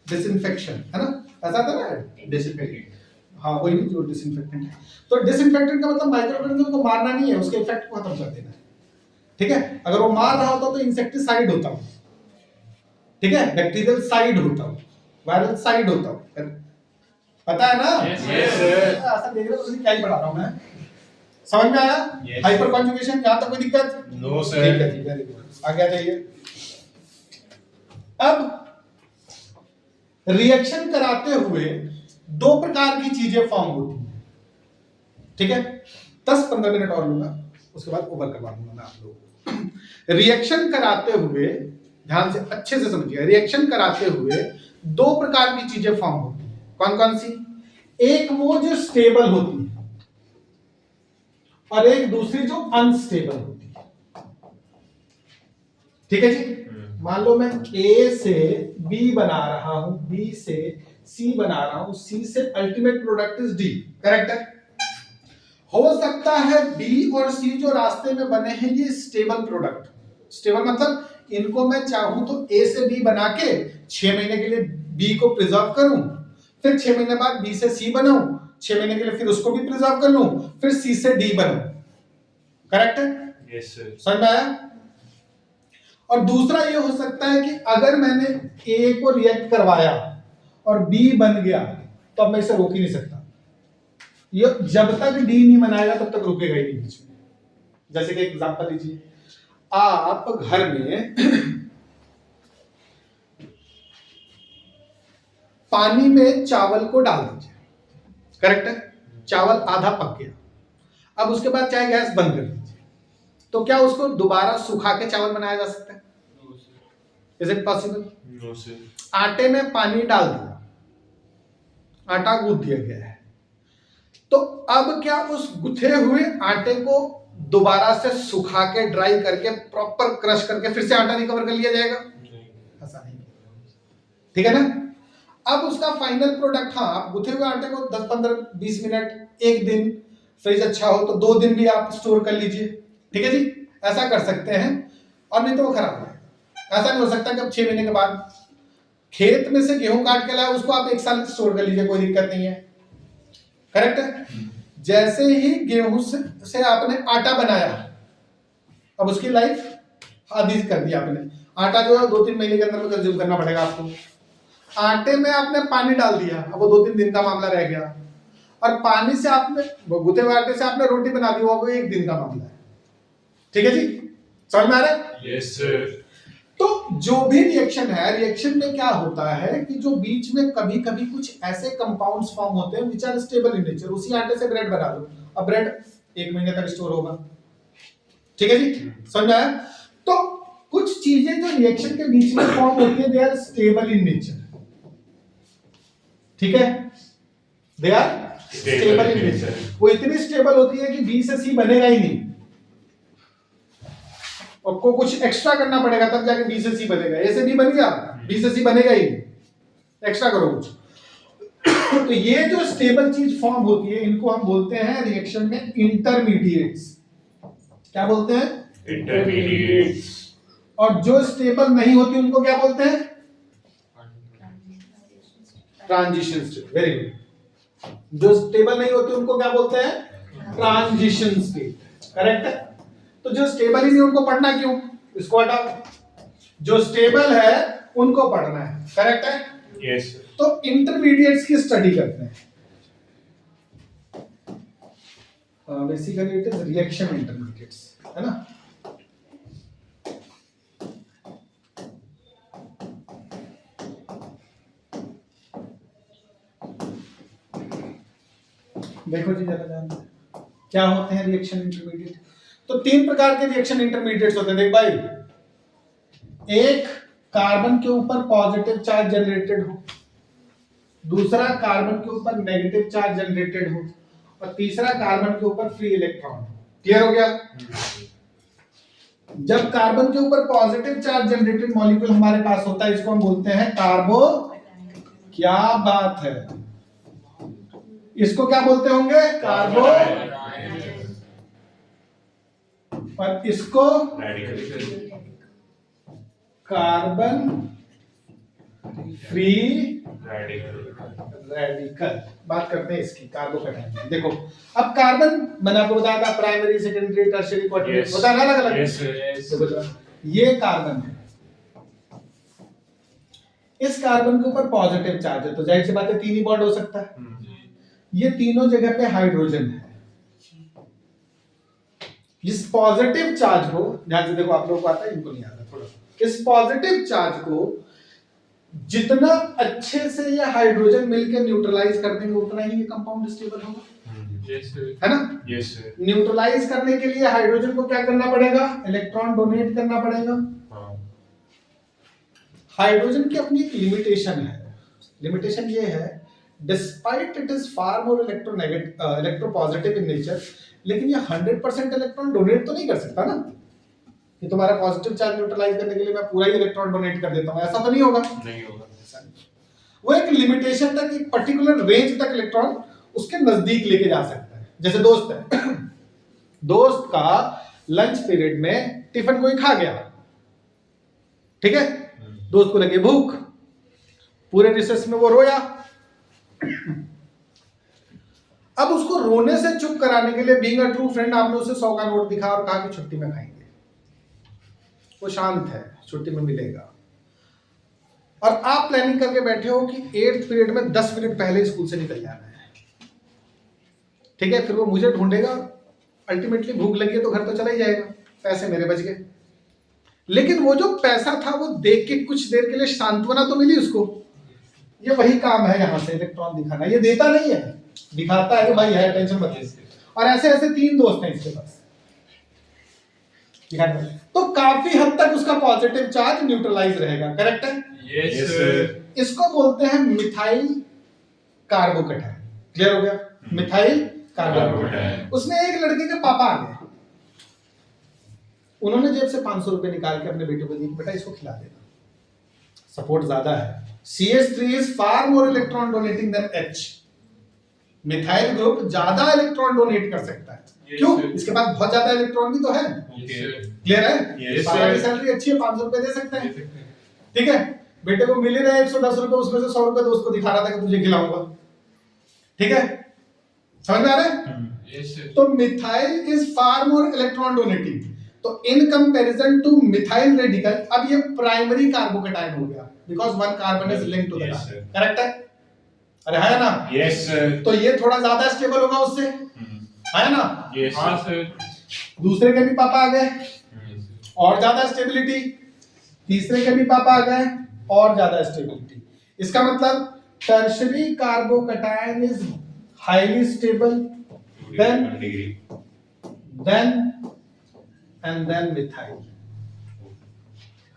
disinfection, है ना? ऐसा था ना, डिसइंफेक्टेंट। हाँ, वही जो डिसइंफेक्टेंट है। तो डिसइंफेक्टेंट का मतलब माइक्रो ऑर्गेनिज्म को मारना नहीं है, उसके इफेक्ट को खत्म कर देना है। ठीक है, अगर वो मार रहा होता तो इंसेक्टिसाइड होता हूँ, ठीक है, बैक्टीरियल साइड होता हूँ, वायरल साइड होता हूँ। पता है ना? Yes, sir. ऐसा देख रहे हो, क्या ही पढ़ा रहा हूँ मैं। समझ में आया? Yes, हाइपर कॉन्जुगेशन, यहाँ तक कोई दिक्कत? No, sir. ठीक है जी, वेरी गुड। आगे आ जाइए। अब रिएक्शन कराते हुए 2 प्रकार की चीजें फॉर्म होती हैं। ठीक है, 10-15 मिनट और लूंगा, उसके बाद ओवर करवा दूंगा मैं आप लोगों को। रिएक्शन कराते हुए, ध्यान से अच्छे से समझिए, रिएक्शन कराते हुए 2 प्रकार की चीजें फॉर्म होती हैं। कौन कौन सी? एक वो जो स्टेबल होती है, और एक दूसरी जो अनस्टेबल होती है। ठीक है जी, मान लो मैं A से B बना रहा हूं, B से C बना रहा हूं, C से ultimate product is D। Correct है? हो सकता है B और C जो रास्ते में बने हैं ये स्टेबल प्रोडक्ट। स्टेबल मतलब इनको मैं चाहूं तो A से B बना के 6 महीने के लिए B को प्रिजर्व करूं, फिर 6 महीने बाद B से C बनाऊं, 6 महीने के लिए फिर उसको भी प्रिजर्व कर लूं, फिर C से D बनाऊं। करेक्ट है? Yes, sir. समझ में आया? और दूसरा ये हो सकता है कि अगर मैंने A को रिएक्ट करवाया और B बन गया, तो अब मैं इसे रोक ही नहीं सकता। ये जब तक D नहीं बनाएगा तब तक रुकेगा ही नहीं बीच में। जैसे कि एग्जांपल लीजिए, आप घर में पानी में चावल को डाल दीजिए। करेक्ट है? चावल आधा पक गया, अब उसके बाद चाहे गैस बंद कर दीजिए, तो क्या उसको दोबारा सुखा के चावल बनाया जा सकता है? Is it possible? No, sir. आटे में पानी डाल दिया, आटा गूंथ दिया गया है, तो अब क्या उस गुथे हुए आटे को दोबारा से सुखा के ड्राई करके प्रॉपर क्रश करके फिर से आटा रिकवर कर लिया जाएगा? ऐसा नहीं है, ठीक है ना। अब उसका फाइनल प्रोडक्ट, हाँ आप गूथे हुए आटे को 10 15 20 मिनट, एक दिन, फ्रिज अच्छा हो तो 2 दिन भी आप स्टोर कर लीजिए, ठीक है जी, ऐसा कर सकते हैं। और नहीं तो वो खराब है, ऐसा नहीं हो सकता कि अब 6 महीने के बाद खेत में से गेहूं काट के लाए उसको आप 1 साल स्टोर कर लीजिए, कोई दिक्कत नहीं है, करेक्ट है। जैसे ही गेहूं से आपने आटा बनाया, अब उसकी लाइफ आधी कर दी आपने। आटा जो है 2-3 महीने के अंदर में कंज्यूम करना पड़ेगा आपको। आटे में आपने पानी डाल दिया, अब वो 2-3 दिन का मामला रह गया। और पानी से आपने गुथे हुए आटे से आपने रोटी बना दी, वो 1 दिन का मामला है, ठीक है जी, समझ में आ रहा है? Yes sir. तो जो भी रिएक्शन है, रिएक्शन में क्या होता है कि जो बीच में कभी कभी कुछ ऐसे कंपाउंड्स फॉर्म होते हैं which are stable in nature. उसी आटे से ब्रेड बना दो, अब ब्रेड 1 महीने तक स्टोर होगा, ठीक है जी, समझ में आया? तो कुछ चीजें जो रिएक्शन के बीच में फॉर्म होती है, they are stable in nature, ठीक है, they are stable in nature. वो इतनी स्टेबल होती है कि बी से सी बनेगा ही नहीं, आपको कुछ एक्स्ट्रा करना पड़ेगा तब जाके बी से सी बनेगा। ए से बी बन गया, बी से सी बनेगा ही नहीं, एक्स्ट्रा करो कुछ। तो ये जो स्टेबल चीज फॉर्म होती है, इनको हम बोलते हैं रिएक्शन में इंटरमीडिएट्स। क्या बोलते हैं? इंटरमीडिएट्स। और जो स्टेबल नहीं होती उनको क्या बोलते हैं? Transition state. Very good. जो स्टेबल नहीं होती उनको क्या बोलते हैं? ट्रांजिशन स्टेट, करेक्ट है। तो जो स्टेबल ही नहीं उनको पढ़ना क्यों? इसको हटाओ। जो स्टेबल है उनको पढ़ना है, करेक्ट है। यस। तो इंटरमीडिएट्स की स्टडी करते हैं। Basically it is reaction intermediates, है ना। देखो जी जरा ध्यान से, क्या होते हैं रिएक्शन इंटरमीडिएट। तो 3 प्रकार के रिएक्शन इंटरमीडिएट्स होते हैं। देख भाई, एक कार्बन के ऊपर पॉजिटिव चार्ज जनरेटेड हो, दूसरा कार्बन के ऊपर नेगेटिव चार्ज जनरेटेड हो, और तीसरा कार्बन के ऊपर फ्री इलेक्ट्रॉन। क्लियर हो गया? जब कार्बन के ऊपर पॉजिटिव चार्ज जनरेटेड मॉलिक्यूल हमारे पास होता है, इसको हम बोलते हैं कार्बो। क्या बात है, इसको क्या बोलते होंगे? कार्बो। और इसको कार्बन फ्री रेडिकल। बात करते हैं इसकी, कार्बोकैटायन। देखो अब कार्बन मैंने आपको बताया था प्राइमरी, सेकेंडरी, टर्शियरी, क्वार्टरनरी होता है अलग अलग। यस। ये कार्बन है, इस कार्बन के ऊपर पॉजिटिव चार्ज है, तो जाहिर सी बात है 3 ही बॉन्ड हो सकता है। ये तीनों जगह पे हाइड्रोजन है। इस पॉजिटिव चार्ज को ध्यान से देखो, आप लोगों को आता है, इनको नहीं आता थोड़ा सा। इस पॉजिटिव चार्ज को जितना अच्छे से ये हाइड्रोजन मिलकर न्यूट्रलाइज कर देंगे उतना ही ये कंपाउंड स्टेबल होगा, है ना। यस। न्यूट्रलाइज करने के लिए हाइड्रोजन को क्या करना पड़ेगा? इलेक्ट्रॉन डोनेट करना पड़ेगा। हाइड्रोजन की अपनी एक लिमिटेशन है। लिमिटेशन ये है, despite it is far more electropositive in nature, लेकिन ये 100% इलेक्ट्रॉन डोनेट तो नहीं कर सकता ना कि तुम्हारा पॉजिटिव चार्ज न्यूट्रलाइज करने के लिए मैं पूरा ही इलेक्ट्रॉन डोनेट कर देता हूं, ऐसा तो नहीं होगा। नहीं होगा। वो एक लिमिटेशन तक, एक पर्टिकुलर रेंज तक इलेक्ट्रॉन उसके नजदीक लेके जा सकता है। जैसे दोस्त है, दोस्त का लंच पीरियड में टिफिन कोई खा गया, ठीक है, दोस्त को लगी भूख, पूरे रिसेस में वो रोया। अब उसको रोने से चुप कराने के लिए बीइंग अ ट्रू फ्रेंड आपने उसे 100 का नोट दिखा और कहा कि छुट्टी में खाएंगे। वो शांत है, छुट्टी में मिलेगा। और आप प्लानिंग करके बैठे हो कि 8th पीरियड में 10 मिनट पहले स्कूल से निकल जाना है, ठीक है। फिर वो मुझे ढूंढेगा, अल्टीमेटली भूख लगी है तो घर तो चला ही जाएगा, पैसे मेरे बच गए। लेकिन वो जो पैसा था वो देख के कुछ देर के लिए सांत्वना तो मिली उसको। ये वही काम है यहां से इलेक्ट्रॉन दिखाना। ये देता नहीं है, दिखाता है कि भाई है, टेंशन मत ले। और ऐसे ऐसे 3 दोस्त हैं इसके पास, तो काफी हद तक उसका पॉजिटिव चार्ज न्यूट्रलाइज रहेगा, करेक्ट है। Yes sir. इसको बोलते हैं मिथाइल कार्बोकैटायन। क्लियर हो गया? Methyl carbocation. उसमें एक लड़के के पापा आ गए, उन्होंने जेब से 500 रुपए निकाल के अपने बेटे को दी, बेटा इसको खिला देना। सपोर्ट ज्यादा है। CH3 is far more electron donating than H। Methyl group ज्यादा इलेक्ट्रॉन डोनेट कर सकता है। Yes, क्यों? sir. इसके पास बहुत ज्यादा इलेक्ट्रॉन भी तो है। Yes, sir. क्लियर है? Yes, पापा की sir. सैलरी अच्छी है, 500 रुपए दे सकते हैं। दे सकते हैं। ठीक है, बेटे को मिल ही रहे 110 रुपए, उसमें से 100 रुपए दोस्त को दिखा रहा था कि तुझे खिलाऊंगा। ठीक है, समझ में आ रहा है? Yes, sir. तो methyl is far more electron donating. तो in comparison to methyl radical, अब ये प्राइमरी कार्बोकैटायन हो गया because one carbon is linked to the Yes, carbon. sir. Correct है? अरे है ना? Yes, sir. तो ये थोड़ा ज्यादा स्टेबल होगा उससे, है ना? Yes, हाँ sir. सर। दूसरे के भी पापा आ गए Yes, sir. और ज्यादा स्टेबिलिटी, तीसरे के भी पापा आ गए और ज्यादा स्टेबिलिटी। इसका मतलब tertiary carbocation is highly stable than and then methyl.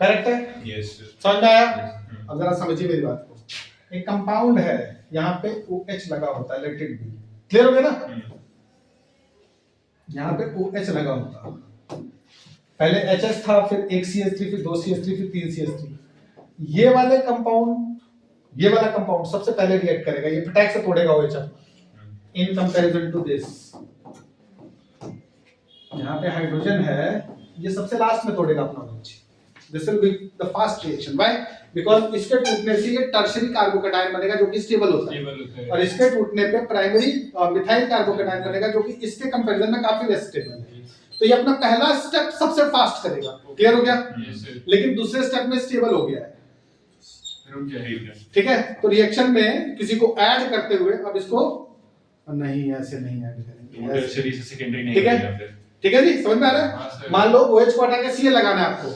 Correct है? Yes, sir. समझ में आया? Yes. अब जरा समझिए मेरी बात को। एक कंपाउंड है, यहाँ पे OH लगा होता है, लेट इट बी। क्लियर हो गया ना? यहाँ पे OH लगा होता है, पहले HS था, फिर एक CH3, फिर 2 CH3, फिर 3 CH3। ये वाले कंपाउंड, ये वाला कंपाउंड सबसे पहले रिएक्ट करेगा, ये फटाक से तोड़ेगा OH in comparison to this. यहाँ पे हाइड्रोजन है, ये सबसे लास्ट में तोड़ेगा अपना OH। This will be the fast reaction. Why? Because इसके टूटने से ये टर्शियरी कार्बोकैटायन बनेगा जो कि स्टेबल होता है, Stable होता है। और इसके टूटने पे प्राइमरी मिथाइल कार्बोकैटायन बनेगा जो कि इसके कंपैरिजन में काफी लेस स्टेबल है। तो ये अपना पहला स्टेप सबसे फास्ट करेगा। क्लियर हो गया? Yes, sir. लेकिन दूसरे स्टेप में स्टेबल हो गया है। रुक जाइए। ठीक है, तो रिएक्शन में किसी को ऐड करते हुए, अब इसको नहीं, ऐसे नहीं ऐड करेंगे, ऐसे। Tertiary से secondary नहीं ठीक है? करेगा फिर। ठीक है जी, समझ में आ रहा हाँ, है? सर। मान लो OH को हटा के Cl लगाना है आपको,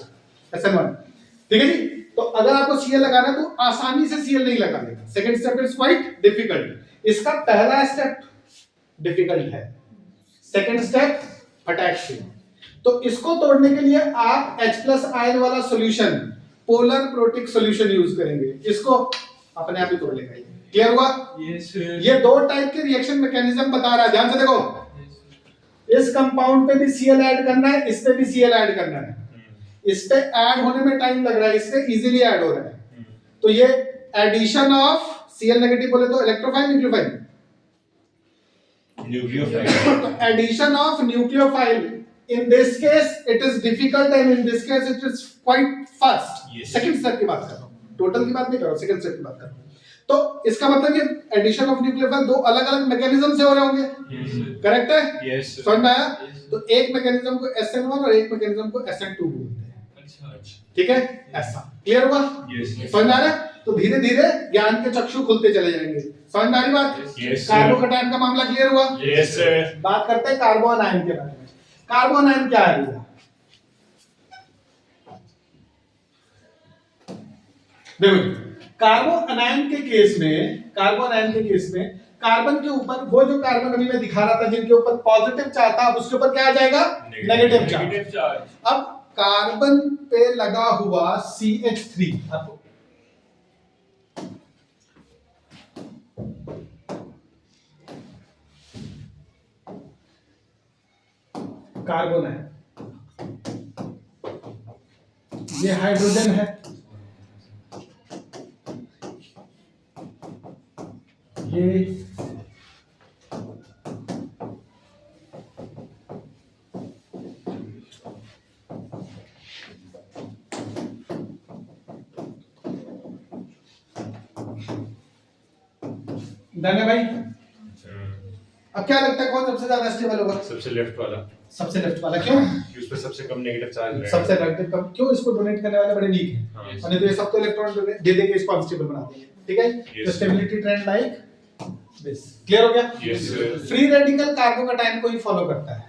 SN1। ठीक है जी, तो अगर आपको Cl लगाना है तो आसानी से Cl नहीं लगा लेगा। Second step is quite difficult. इसका पहला स्टेप डिफिकल्ट है, सेकंड स्टेप फटाक से। तो इसको तोड़ने के लिए आप H+ आयन वाला solution, polar protic solution use करेंगे, इसको अपने आप ही तोड़ लेगा। क्लियर हुआ? Yes, sir. ये दो टाइप के रिएक्शन मैकेनिज्म बता रहा है, ध्यान से देखो। Yes, sir. इस कंपाउंड पे भी Cl ऐड करना है, इस पे भी Cl ऐड करना है। इस पे ऐड होने में टाइम लग रहा है, इस पे इजीली ऐड हो रहा है। तो ये एडिशन ऑफ Cl नेगेटिव बोले तो electrophile, nucleophile, Nucleophile. Addition of nucleophile. In this case it is difficult and in this case it is quite fast. Yes. Second step की बात कर रहा हूं, टोटल की बात नहीं कर रहा हूं, सेकंड स्टेप की बात कर रहा हूं। तो इसका मतलब ये एडिशन ऑफ न्यूक्लियोफाइल दो अलग-अलग मैकेनिज्म से हो रहे होंगे। Yes, sir. करेक्ट है? Yes, sir. समझ में आया? Yes, sir. तो एक मैकेनिज्म को SN1 और एक मैकेनिज्म को SN2 बोलते हैं। अच्छा। अच्छा। ठीक है, ऐसा क्लियर हुआ? Yes, yes. समझ में आ रहा है? तो धीरे धीरे ज्ञान के चक्षु खुलते चले जाएंगे। समझ में आ रही बात? Yes, sir. कार्बोकैटायन का मामला क्लियर हुआ? Yes, sir. बात करते हैं कार्बन आयन के बारे में। कार्बन आयन क्या है भैया? देखो, कार्बन आयन के केस में, कार्बन के ऊपर वो जो कार्बन अभी मैं दिखा रहा था जिनके ऊपर पॉजिटिव चार्ज था, अब उसके ऊपर क्या आ जाएगा? Negative charge. Negative charge. अब कार्बन पे लगा हुआ CH3, अब कार्बन है, ये हाइड्रोजन है, ये डन है भाई। अब क्या लगता है कौन सबसे ज्यादा स्टेबल होगा? सबसे लेफ्ट वाला, सबसे लेफ्ट वाला। क्यों? उस पे सबसे कम नेगेटिव चार्ज रहेगा। सबसे नेगेटिव कम क्यों? इसको डोनेट करने वाले बड़े वीक हैं, हाँ। और नहीं तो ये सब तो इलेक्ट्रॉन दे दे के इसको अनस्टेबल बना देंगे। ठीक है, Yes, तो sir. Stability trend like this. Clear हो गया? Yes, sir. Free radical carbocation को ही फॉलो करता है।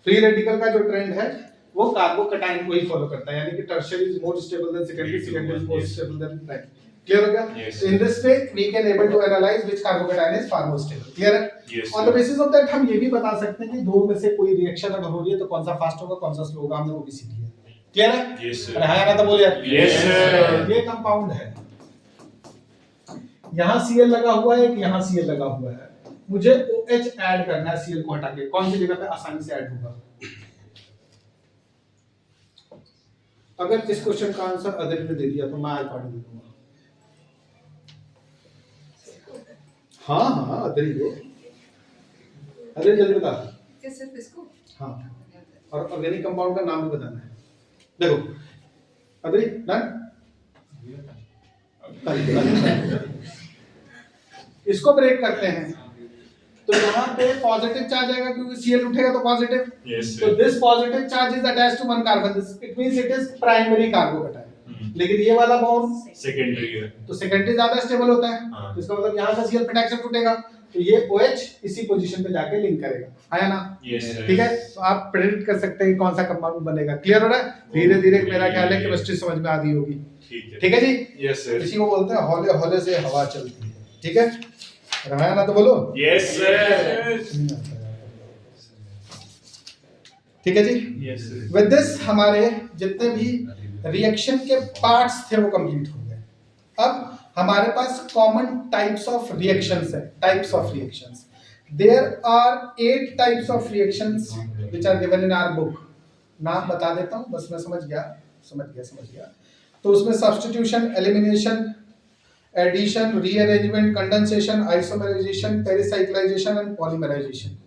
फ्री रेडिकल का जो ट्रेंड है वो कार्बोकैटायन को ही फॉलो करता है, यानी कि tertiary is more stable then secondary, secondary is more Yes. Stable then primary. Clear हो गया? Yes. So in this way we can able to analyze which carbocation is far more stable. Clear है? Yes, On sir. the basis of that हम ये भी बता सकते हैं कि दो में से कोई रिएक्शन अगर हो रही है तो कौन सा फास्ट होगा, कौन सा स्लो होगा, हमने वो भी सीख लिया। क्लियर है? Yes, sir. अरे हाँ ना तो बोल यार। Yes, sir. ये कंपाउंड है, यहाँ Cl लगा हुआ है, एक यहाँ Cl लगा हुआ है, मुझे OH ऐड करना है Cl को हटा के, कौन सी जगह पे आसानी से ऐड होगा? अगर इस क्वेश्चन का आंसर अदर ने दे दिया तो मैं आज पार्टी दे दूंगा। हाँ हाँ अदर ही दो, अदर जल्दी बता। क्या सिर्फ इसको? हाँ, और ऑर्गेनिक कंपाउंड का नाम भी बताना है। देखो अदर डन, इसको ब्रेक करते हैं तो यहाँ पे पॉजिटिव चार्ज आएगा क्योंकि Cl उठेगा तो पॉजिटिव। Yes, तो sir. This positive charge is attached to one carbon, it means it is primary carbocation. लेकिन ये वाला बॉन्ड सेकेंडरी है। तो सेकेंडरी ज्यादा स्टेबल होता है, हाँ. तो इसका मतलब यहाँ से Cl प्रोटेक्शन टूटेगा तो ये OH इसी पोजीशन पे जाके लिंक करेगा, आया ना? Yes, sir. ठीक है, तो आप प्रेडिक्ट कर सकते हैं कि कौन सा कंपाउंड बनेगा। क्लियर हो रहा है? धीरे धीरे मेरा ख्याल है केमिस्ट्री समझ में आती होगी। ठीक है जी? Yes, sir. इसी को बोलते हैं हौले हौले से हवा चलती है। ठीक है, रहा ना तो बोलो। Yes, sir. ठीक है जी? Yes, sir. विद दिस हमारे जितने भी रिएक्शन के पार्ट्स थे वो कंप्लीट हो गए। अब हमारे पास कॉमन टाइप्स ऑफ रिएक्शंस है। Types of reactions, there are 8 types of reactions which are given in our book. नाम बता देता हूँ, बस मैं समझ गया। तो उसमें substitution, elimination, addition, rearrangement, condensation, isomerisation, pericyclisation and polymerisation,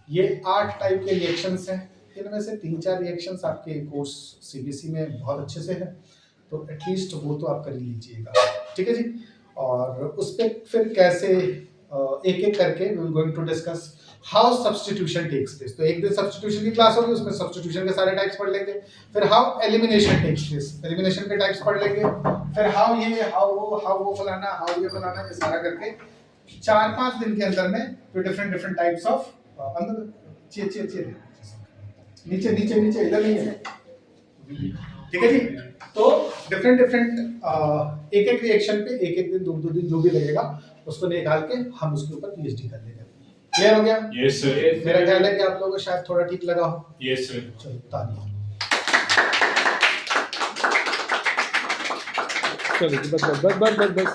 ये 8 टाइप के रिएक्शंस हैं। इनमें से 3-4 रिएक्शंस आपके कोर्स सीबीएसई में बहुत अच्छे से है, तो एटलीस्ट वो तो आप कर ही लीजिएगा। ठीक है जी? और उस पर फिर कैसे एक एक करके we will going to discuss how substitution takes place. तो एक दिन सब्स्टिट्यूशन की क्लास होगी, उसमें सब्स्टिट्यूशन के सारे टाइप्स पढ़ लेंगे। फिर how elimination takes place, elimination के टाइप्स पढ़ लेंगे। फिर हाउ वो फलाना, हाउ ये फलाना, ये सारा करके 4-5 दिन के अंदर में फिर डिफरेंट टाइप्स ऑफ अंदर नीचे इधर नहीं है। ठीक है जी? तो डिफरेंट एक रिएक्शन पे एक दिन 2 दिन जो भी लगेगा उसको निकाल के हम उसके ऊपर पीएचडी कर लेंगे। क्लियर हो गया? Yes, sir. मेरा ख्याल है कि आप लोगों को शायद थोड़ा ठीक लगा हो। Yes, sir. चलो ताली। चलो बस